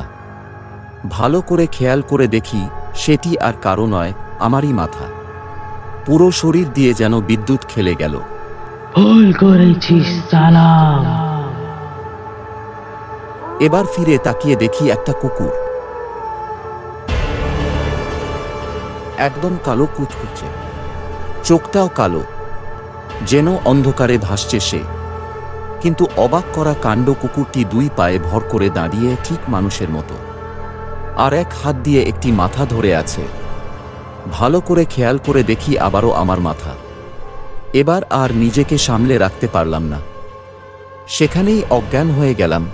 ভালো করে খেয়াল করে দেখি সেটি আর কারো নয়, আমারই মাথা। পুরো শরীর দিয়ে যেন বিদ্যুৎ খেলে গেল। ভুল করেছিস সালাম। এবার ফিরে তাকিয়ে দেখি একটা কুকুর, একদম কালো কুচকুচে, চোখটাও কালো, যেন অন্ধকারে ভাসছে সে। কিন্তু অবাক করা কাণ্ড, কুকুরটি ২ পায়ে ভর করে দাঁড়িয়ে ঠিক মানুষের মতো, আর এক হাত দিয়ে একটি মাথা ধরে আছে। ভালো করে খেয়াল করে দেখি আবারও আমার মাথা। এবার আর নিজেকে সামলে রাখতে পারলাম না, সেখানেই অজ্ঞান হয়ে গেলাম।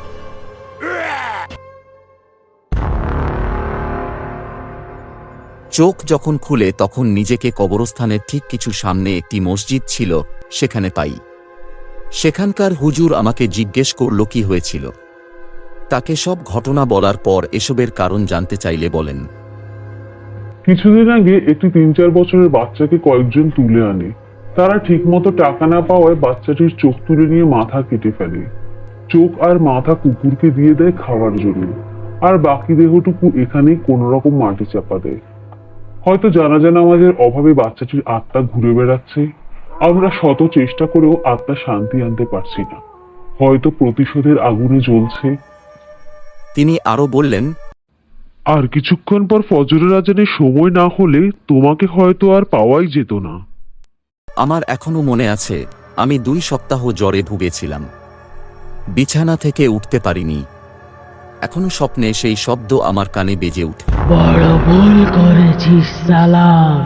চোখ যখন খুলে তখন নিজেকে কবরস্থানের ঠিক কিছু সামনে একটি মসজিদ ছিল, সেখানে পাই। সেখানকার হুজুর আমাকে জিজ্ঞেস করল কি হয়েছিল। তাকে সব ঘটনা বলার পর এসবের কারণ জানতে চাইলে বলেন, কিছুদিন আগে একটি ৩-৪ বছরের বাচ্চাকে কয়েকজন তুলে আনে। তারা ঠিকমতো টাকা না পাওয়ায় বাচ্চাটির চোখ তুলে নিয়ে মাথা কেটে ফেলে। চোখ আর মাথা কুকুরকে দিয়ে দেয় খাওয়ার জন্য, আর বাকি দেহটুকু এখানেই কোনো রকম মাটি চাপা দেয়। হয়তো জানাজা নামাজের অভাবে বাচ্চাটির আত্মা ঘুরে বেড়াচ্ছে। আমরা শত চেষ্টা করেও আত্মা শান্তি আনতে পারছি না। হয়তো প্রতিশোধের আগুনে জ্বলছে। তিনি আরো বললেন, আর কিছুক্ষণ পর ফজরের আজানের সময় না হলে তোমাকে হয়তো আর পাওয়াই যেত না। আমার এখনো মনে আছে, আমি 2 সপ্তাহ জ্বরে ভুগেছিলাম। বিছানা থেকে উঠতে পারিনি। এখনো স্বপ্নে সেই শব্দ আমার কানে বেজে ওঠে। বড় ভুল করেছিস সালাম।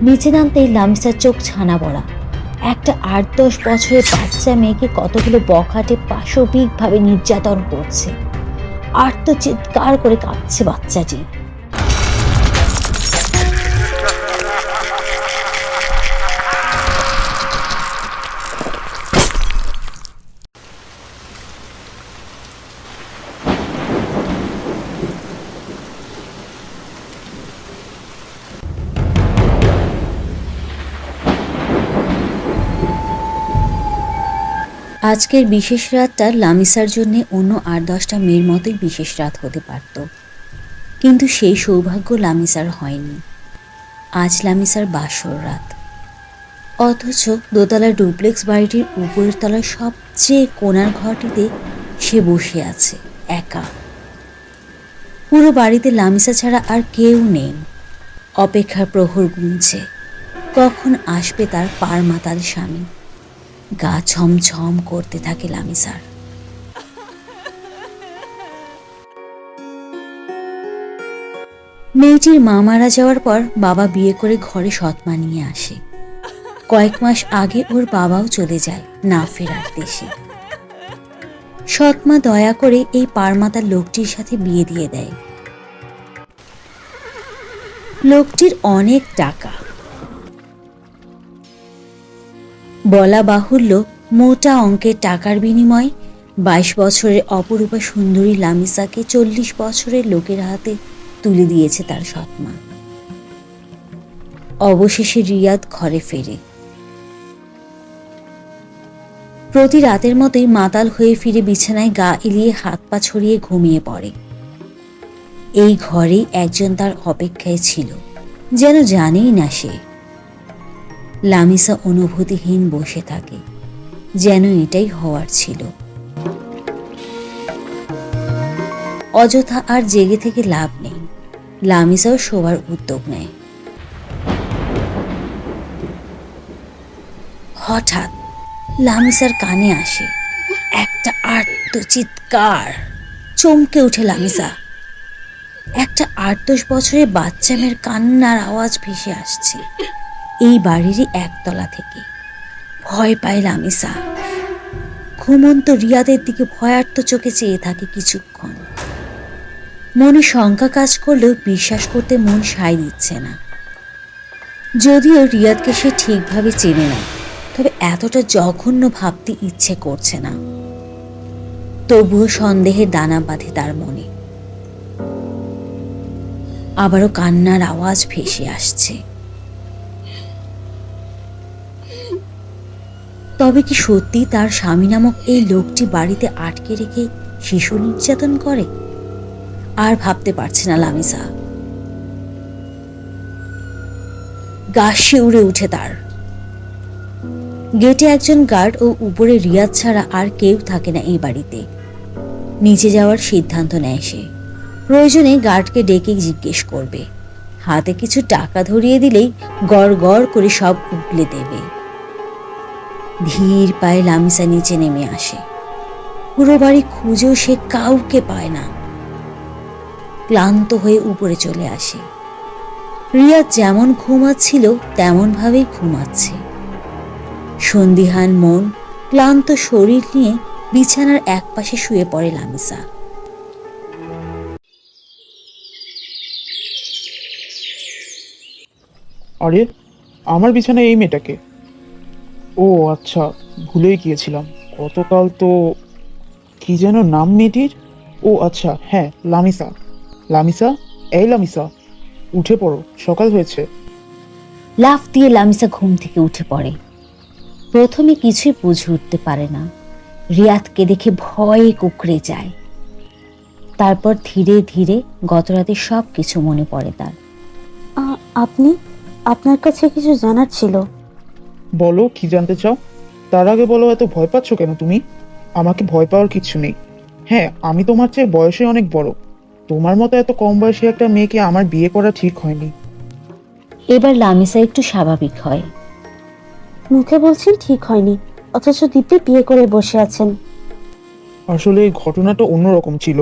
নিচে নামতেই লামিসার চোখ ছানা পড়া। একটা ৮-১০ বছরের বাচ্চা মেয়েকে কতগুলো বখাটে পাশবিকভাবে নির্যাতন করছে। আর্ত চিৎকার করে কাঁদছে বাচ্চাটি। আজকের বিশেষ রাতটা লামিসার জন্য অন্য ৮-১০টা মেয়ের মতোই বিশেষ রাত হতে পারত, কিন্তু সেই সৌভাগ্য লামিসার হয়নি। আজ লামিসার বাসর রাত। অথচ দোতলার ডুপ্লেক্স বাড়িটির উপরের তলার সবচেয়ে কোণার ঘরটিতে সে বসে আছে একা। পুরো বাড়িতে লামিসা ছাড়া আর কেউ নেই। অপেক্ষার প্রহর গুনছে, কখন আসবে তার পার মাতাল স্বামী। গা ছমছম করতে থাকে লামিসার। মেয়েটির মা মারা যাওয়ার পর বাবা বিয়ে করে ঘরে সৎমা নিয়ে আসে। কয়েক মাস আগে ওর বাবাও চলে যায় না ফেরার দেশে। সৎমা দয়া করে এই পারমাতার লোকটির সাথে বিয়ে দিয়ে দেয়। লোকটির অনেক টাকা, বলা বাহুল্য মোটা অঙ্কের টাকার বিনিময়ে 22 বছরের অপরূপা সুন্দরী লামিসাকে 40 বছরের লোকের হাতে তুলে দিয়েছে তার সৎমা। অবশেষে রিয়াদ ঘরে ফেরে। প্রতি রাতের মতোই মাতাল হয়ে ফিরে বিছানায় গা এলিয়ে হাত পা ছড়িয়ে ঘুমিয়ে পড়ে। এই ঘরেই একজন তার অপেক্ষায় ছিল, যেন জানেই না সে। লামিসা অনুভূতিহীন বসে থাকে, যেন এটাই হওয়ার ছিল। অযথা আর জেগে থেকে লাভ নেই। লামিসাও শোবার উদ্যোগ নেয়। হঠাৎ লামিসার কানে আসে একটা আর্তচিৎকার। চমকে উঠে লামিসা। একটা 8-10 বছরের বাচ্চা মেয়ের কান্নার আওয়াজ ভেসে আসছে এই বাড়িরই একতলা থেকে। ভয় পায় লামিসা। ঘুমন্ত রিয়াদের দিকে ভয়ার্ত চোখে চেয়ে থাকে কিছুক্ষণ। মনে শঙ্কা কাজ করলেও বিশ্বাস করতে মন সায় দিচ্ছে না। যদিও রিয়াদকে সে ঠিকভাবে চেনে না, তবে এতটা জঘন্য ভাবতে ইচ্ছে করছে না। তবুও সন্দেহের দানা বাঁধে তার মনে। আবারও কান্নার আওয়াজ ভেসে আসছে। তবে কি সত্যি তার স্বামী নামক এই লোকটি বাড়িতে আটকে রেখে শিশু নির্যাতন করে? আর ভাবতে পারছে না লামিসা। গা শিউরে উঠে তার। গেটে একজন গার্ড ও উপরে রিয়াদ ছাড়া আর কেউ থাকে না এই বাড়িতে। নিচে যাওয়ার সিদ্ধান্ত নেয় সে। প্রয়োজনে গার্ডকে ডেকে জিজ্ঞেস করবে। হাতে কিছু টাকা ধরিয়ে দিলেই গড় গড় করে সব উগলে দেবে। ধীর পায়ে লামিসা নিচে নেমে আসে। পুরো বাড়ি খুঁজেও সে কাউকে পায় না। ক্লান্ত হয়ে উপরে চলে আসে। রিয়াদ যেমন ঘুমাচ্ছিল তেমন ভাবেই ঘুমাচ্ছে। সন্দিহান মন, ক্লান্ত শরীর নিয়ে বিছানার একপাশে শুয়ে পড়ে লামিসা। আরে, আমার বিছানায় এই মেয়েটাকে? ও আচ্ছা, ভুলেই গিয়েছিলাম। গতকাল তো কি যেন নাম মেয়েটির? ও আচ্ছা, হ্যাঁ, লামিসা। লামিসা, এই লামিসা, উঠে পড়ো, সকাল হয়েছে। লাফ দিয়ে লামিসা ঘুম থেকে উঠে পড়ে। প্রথমে কিছুই বুঝে উঠতে পারে না। রিয়াদকে দেখে ভয়ে কুঁকড়ে যায়। তারপর ধীরে ধীরে গতরাতে সব কিছু মনে পড়ে তার। আপনার কাছে কিছু জানার ছিল। বলো, কি জানতে চাও? তার আগে বলো, এত ভয় পাচ্ছ কেন তুমি? আমাকে ভয় পাওয়ার কিছু নেই। হ্যাঁ, আমি তোমার চেয়ে বয়সে অনেক বড়। তোমার মতো এত কম বয়সী একটা মেয়েকে আমার বিয়ে করা ঠিক হয়নি। এবার লামিসা একটু স্বাভাবিক হয়। মুখে বলছেন ঠিক হয়নি, অথচ দিব্যি বিয়ে করে বসে আছেন। আসলে ঘটনাটা অন্যরকম ছিল।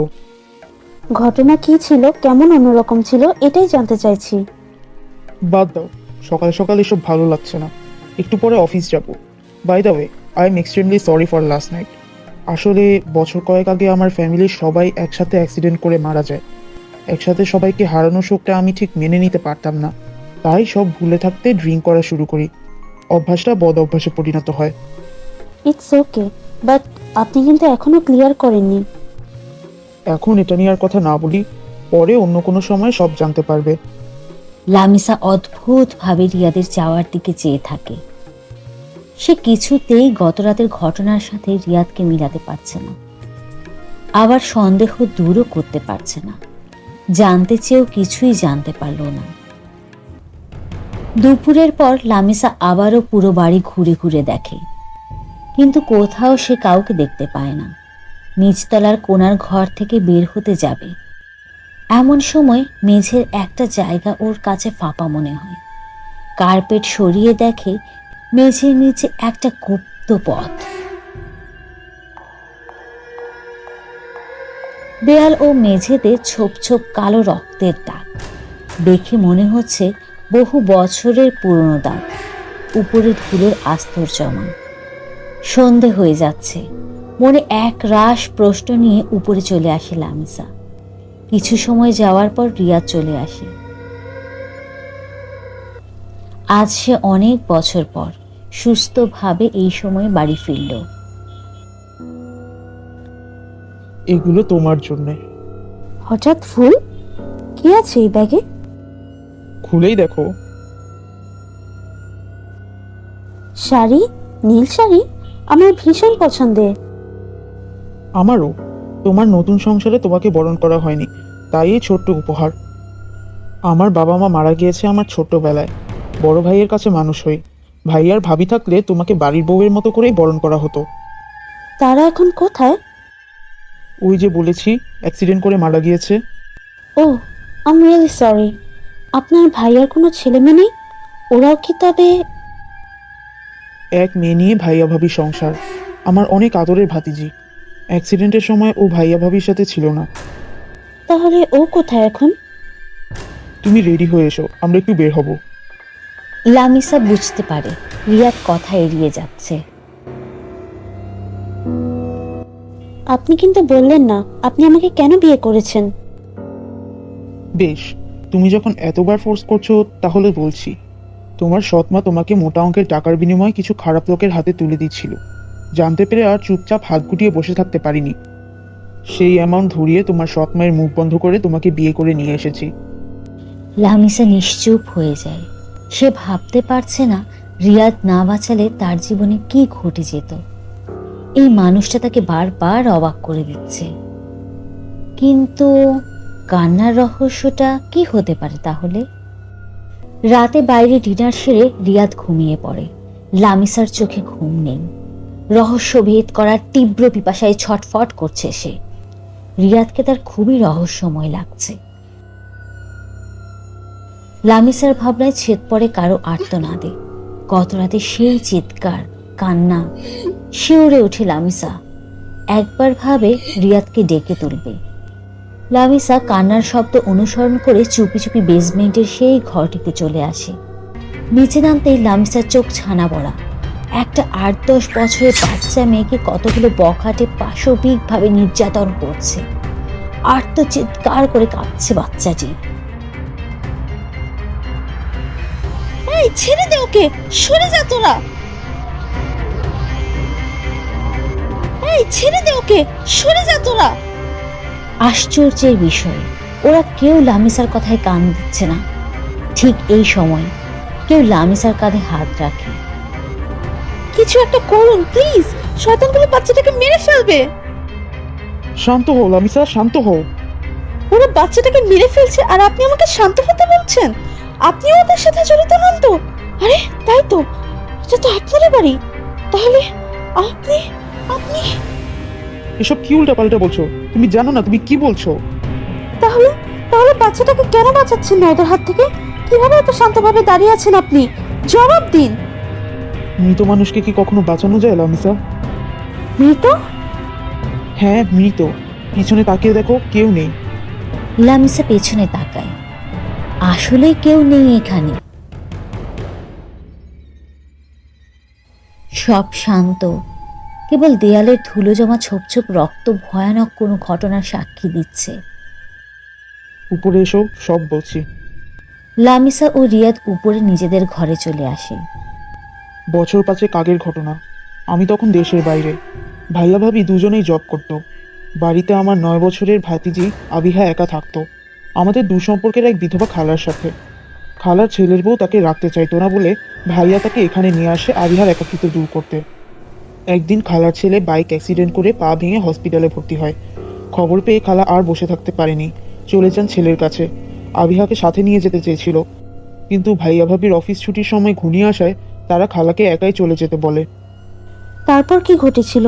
ঘটনা কি ছিল, কেমন অন্যরকম ছিল, এটাই জানতে চাইছি। বাদ দাও, সকাল সকাল এসব ভালো লাগছে না। একটু পরে অফিস যাব। By the way, I am extremely sorry for last night. আসলে বছর কয়েক আগে আমার ফ্যামিলির সবাই একসাথে অ্যাক্সিডেন্ট করে মারা যায়। একসাথে সবাইকে হারানোর শোকটা আমি ঠিক মেনে নিতে পারতাম না। তাই সব ভুলে থাকতে ড্রিঙ্ক করা শুরু করি। অভ্যাসটা বদ অভ্যাসে পরিণত হয়। ইটস ওকে, বাট আপনি কিন্তু এখনো ক্লিয়ার করেননি। এখন এটা নিয়ে আর কথা না বলি, পরে অন্য কোনো সময় সব জানতে পারবে। লামিসা অদ্ভুতভাবে রিয়াদের চাওয়ার দিকে চেয়ে থাকে। সে কিছুতেই গতরাতের ঘটনার সাথে রিয়াদকে মিলাতে পারছে না। আবার সন্দেহ দূরও করতে পারছে না। জানতে চেয়েও কিছুই জানতে পারল না। দুপুরের পর লামিসা আবারও পুরো বাড়ি ঘুরে ঘুরে দেখে, কিন্তু কোথাও সে কাউকে দেখতে পায় না। নিচতলার কোণার ঘর থেকে বের হতে যাবে, এমন সময় মেঝের একটা জায়গা ওর কাছে ফাঁপা মনে হয়। কার্পেট সরিয়ে দেখে মেঝের নিচে একটা গুপ্ত পথ। দেয়াল ও মেঝেতে ছোপ ছোপ কালো রক্তের দাগ, দেখে মনে হচ্ছে বহু বছরের পুরনো দাগ। উপরে ধুলোর আস্তর জমা। সন্ধে হয়ে যাচ্ছে, মনে এক রাশ প্রশ্ন নিয়ে উপরে চলে আসে লামিসা। কিছু সময় যাওয়ার পর রিয়াদ চলে আসে। আজ সে অনেক বছর পর সুস্থভাবে এই সময় বাড়ি ফিরল। এগুলো তোমার জন্য। হঠাৎ ফুল? কি আছে এই ব্যাগে? খুলেই দেখো। শাড়ি, নীল শাড়ি আমার ভীষণ পছন্দের। আমারও। তোমার নতুন সংসারে তোমাকে বরণ করা হয়নি, তাই এই ছোট্ট উপহার। আমার বাবা মা মারা গিয়েছে আমার ছোট্টবেলায়। বড় ভাইয়ের কাছে মানুষ হই। ভাই আর ভাবি থাকলে তোমাকে বাড়ির বউয়ের মতো করেই বরণ করা হতো। তারা এখন কোথায়? ওই যে বলেছি, অ্যাক্সিডেন্ট করে মারা গিয়েছে। ও, আই এম রিয়েলি সরি। আপনার ভাইয়ার কোনো ছেলে মেয়ে নেই? ওরাও কি তবে? এক মেয়ে নিয়ে ভাইয়া ভাবির সংসার। আমার অনেক আদরের ভাতিজি। অ্যাক্সিডেন্টের সময় ও ভাইয়া ভাবির সাথে ছিল না। তাহলে ও কোথায় এখন? তুমি রেডি হয়ে এসো, আমরা একটু বের হব। লামিসা বুঝতে পারে রিয়াদ কথা এড়িয়ে যাচ্ছে। আপনি কিন্তু বললেন না আপনি আমাকে কেন বিয়ে করেছেন। বেশ, তুমি যখন এতবার ফোর্স করছো তাহলে বলছি। তোমার সৎমা তোমাকে মোটা অঙ্কের টাকার বিনিময়ে কিছু খারাপ লোকের হাতে তুলে দিচ্ছিল। জানতে পেরে আর চুপচাপ হাত গুটিয়ে বসে থাকতে পারিনি। সেই অ্যামাউন্ট ধরিয়ে তোমার সৎমায়ের মুখ বন্ধ করে তোমাকে বিয়ে করে নিয়ে এসেছি। লামিসা নিশ্চুপ হয়ে যায়। সে ভাবতে পারছে না রিয়াদ না বাঁচালে তার জীবনে কি ঘটে যেত। এই মানুষটা তাকে বারবার অবাক করে দিচ্ছে। কিন্তু কান্নার রহস্যটা কি হতে পারে তাহলে? রাতে বাইরে ডিনার সেরে রিয়াদ ঘুমিয়ে পড়ে। লামিসার চোখে ঘুম নেই। রহস্যভেদ করার তীব্র পিপাসায় ছটফট করছে সে। রিয়াদকে তার খুবই রহস্যময় লাগছে। লামিসার ভাবনায় ছেদ পড়ে কারো আর্তনাদে। গত রাতে সেই চিৎকার, কান্না। শিউরে ওঠে লামিসা। একবার ভাবে রিয়াদকে ডেকে তুলবে। লামিসা কান্নার শব্দ অনুসরণ করে চুপি চুপি বেসমেন্টের সেই ঘরটিতে চলে আসে। নিচে নামতেই লামিসার চোখ ছানা বড়া। একটা 8-10 বছরের বাচ্চা মেয়েকে কতগুলো বখাটে পাশবিকভাবে নির্যাতন করছে। আর্তচিৎকার করে কাঁদছে বাচ্চাটি। এই ছেড়ে দে ওকে, সরে যা তোরা। এই ছেড়ে দে ওকে, সরে যা তোরা। আশ্চর্যের বিষয়, ওরা কেউ লামিসার কথায় কান দিচ্ছে না। ঠিক এই সময় কেউ লামিসার কাঁধে হাত রাখে। কিছু একটা করুন প্লিজ, শয়তানগুলো বাচ্চাটাকে মেরে ফেলবে। শান্ত হও লামিসা, শান্ত হও। ওরা বাচ্চাটাকে মেরে ফেলছে আর আপনি আমাকে শান্ত হতে বলছেন? আপনিও ওদের সাথে জড়িত নন তো? আরে তাই তো, এটা তো আপনারই বাড়ি। তাহলে আপনি আপনি এসব কি উল্টাপাল্টা বলছো? তুমি জানো না তুমি কি বলছো? তাহলে তাহলে বাচ্চাটাকে কেন বাঁচাচ্ছেন না ওদের হাত থেকে? কিভাবে এত শান্তভাবে দাঁড়িয়ে আছেন আপনি? জবাব দিন। মৃত মানুষকে কি কখনো বাঁচানো যায় লামিসা? মৃত? হ্যাঁ মৃত। পিছনে তাকিয়ে দেখো, কেউ নেই। লামিসা পেছনে তাকায়। আসলে কেউ নেই এখানে। সব শান্ত। কেবল দেয়ালের ধুলো জমা ছোপ ছোপ রক্ত ভয়ানক কোনো ঘটনার সাক্ষী দিচ্ছে। উপরে এসো, সব বলছি। লামিসা ও রিয়াদ উপরে নিজেদের ঘরে চলে আসে। বছর 5 আগের ঘটনা। আমি তখন দেশের বাইরে। ভাইয়া ভাবি দুজনেই জব করতো। বাড়িতে আমার 9 বছরের ভাতিজি আবিহা একা থাকতো। আমাদের দুঃসম্পর্কের এক বিধবা খালার সাথে। খালার ছেলের বউ তাকে রাখতে চাইতো না বলে ভাইয়া তাকে এখানে নিয়ে আসে আবিহার একাকিত্ব দূর করতে। একদিন খালার ছেলে বাইক অ্যাক্সিডেন্ট করে পা ভেঙে হসপিটালে ভর্তি হয়। খবর পেয়ে খালা আর বসে থাকতে পারেনি, চলে যান ছেলের কাছে। আবিহাকে সাথে নিয়ে যেতে চেয়েছিল, কিন্তু ভাইয়া ভাবির অফিস ছুটির সময় ঘনিয়ে আসায় তারা খালাকে একাই চলে যেতে বলে। তারপর কি ঘটেছিল?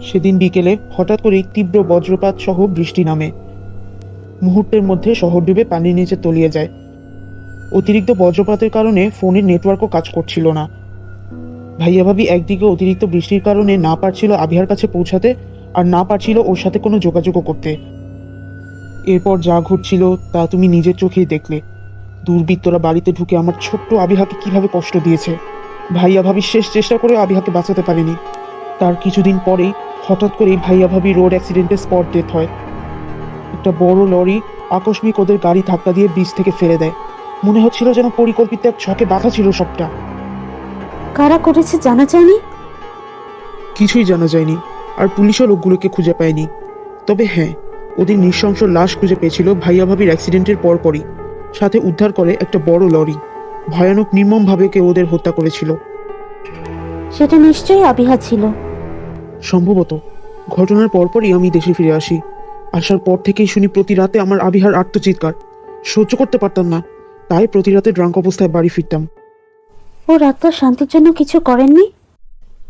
সেদিন বিকেলে হঠাৎ করেই তীব্র বজ্রপাত সহ বৃষ্টি নামে। মুহূর্তের মধ্যে শহর ডুবে পানির নিচে তলিয়ে যায়। অতিরিক্ত বজ্রপাতের কারণে ফোনের নেটওয়ার্কও কাজ করছিল না। ভাইয়া ভাবি একদিকে অতিরিক্ত বৃষ্টির কারণে না পারছিল আবিহার কাছে পৌঁছাতে, আর না পারছিল ওর সাথে কোনো যোগাযোগও করতে। এরপর যা ঘটছিল তা তুমি নিজের চোখেই দেখলে। দুর্বৃত্তরা বাড়িতে ঢুকে আমার ছোট্ট আবিহাকে কিভাবে কষ্ট দিয়েছে। ভাইয়া ভাবি শেষ চেষ্টা করে আবিহাকে বাঁচাতে পারেনি। তার কিছুদিন পরেই হঠাৎ করেই ভাইয়া ভাবি রোড অ্যাক্সিডেন্টে স্পট ডেথ হয়। একটা বড় লরি আকস্মিক ওদের গাড়ি ধাক্কা দিয়ে ব্রিজ থেকে ফেলে দেয়। মনে হচ্ছিল যেন পরিকল্পিত এক ছকে বাধা ছিল সবটা। কারা করেছে জানা যায়নি? কিছুই জানা যায়নি, আর পুলিশও লোকগুলোকে খুঁজে পায়নি। তবে হ্যাঁ, ওদের নৃশংস লাশ খুঁজে পেয়েছিল ভাইয়া ভাবির অ্যাক্সিডেন্টের পরপরই। সাথে উদ্ধার করে একটা বড় লরি। ভয়ানক নির্মমভাবে কেউ ওদের হত্যা করেছিল। সেটা নিশ্চয়ই আবিহা ছিল। সম্ভবত। ঘটনার পরপরই আমি দেশে ফিরে আসি। আসার পর থেকেই শুনি প্রতি রাতে আমার আবিহার আর্তচিৎকার। সহ্য করতে পারতাম না, তাই প্রতি রাতে ড্রাঙ্ক অবস্থায় বাড়ি ফিরতাম। ওর আত্মার শান্তির জন্য কিছু করেননি?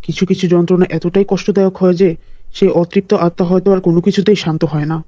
কিছু কিছু যন্ত্রণা এতটাই কষ্টদায়ক হয় যে সেই অতৃপ্ত আত্মা হয়তো আর কোনো কিছুতেই শান্ত হয় না।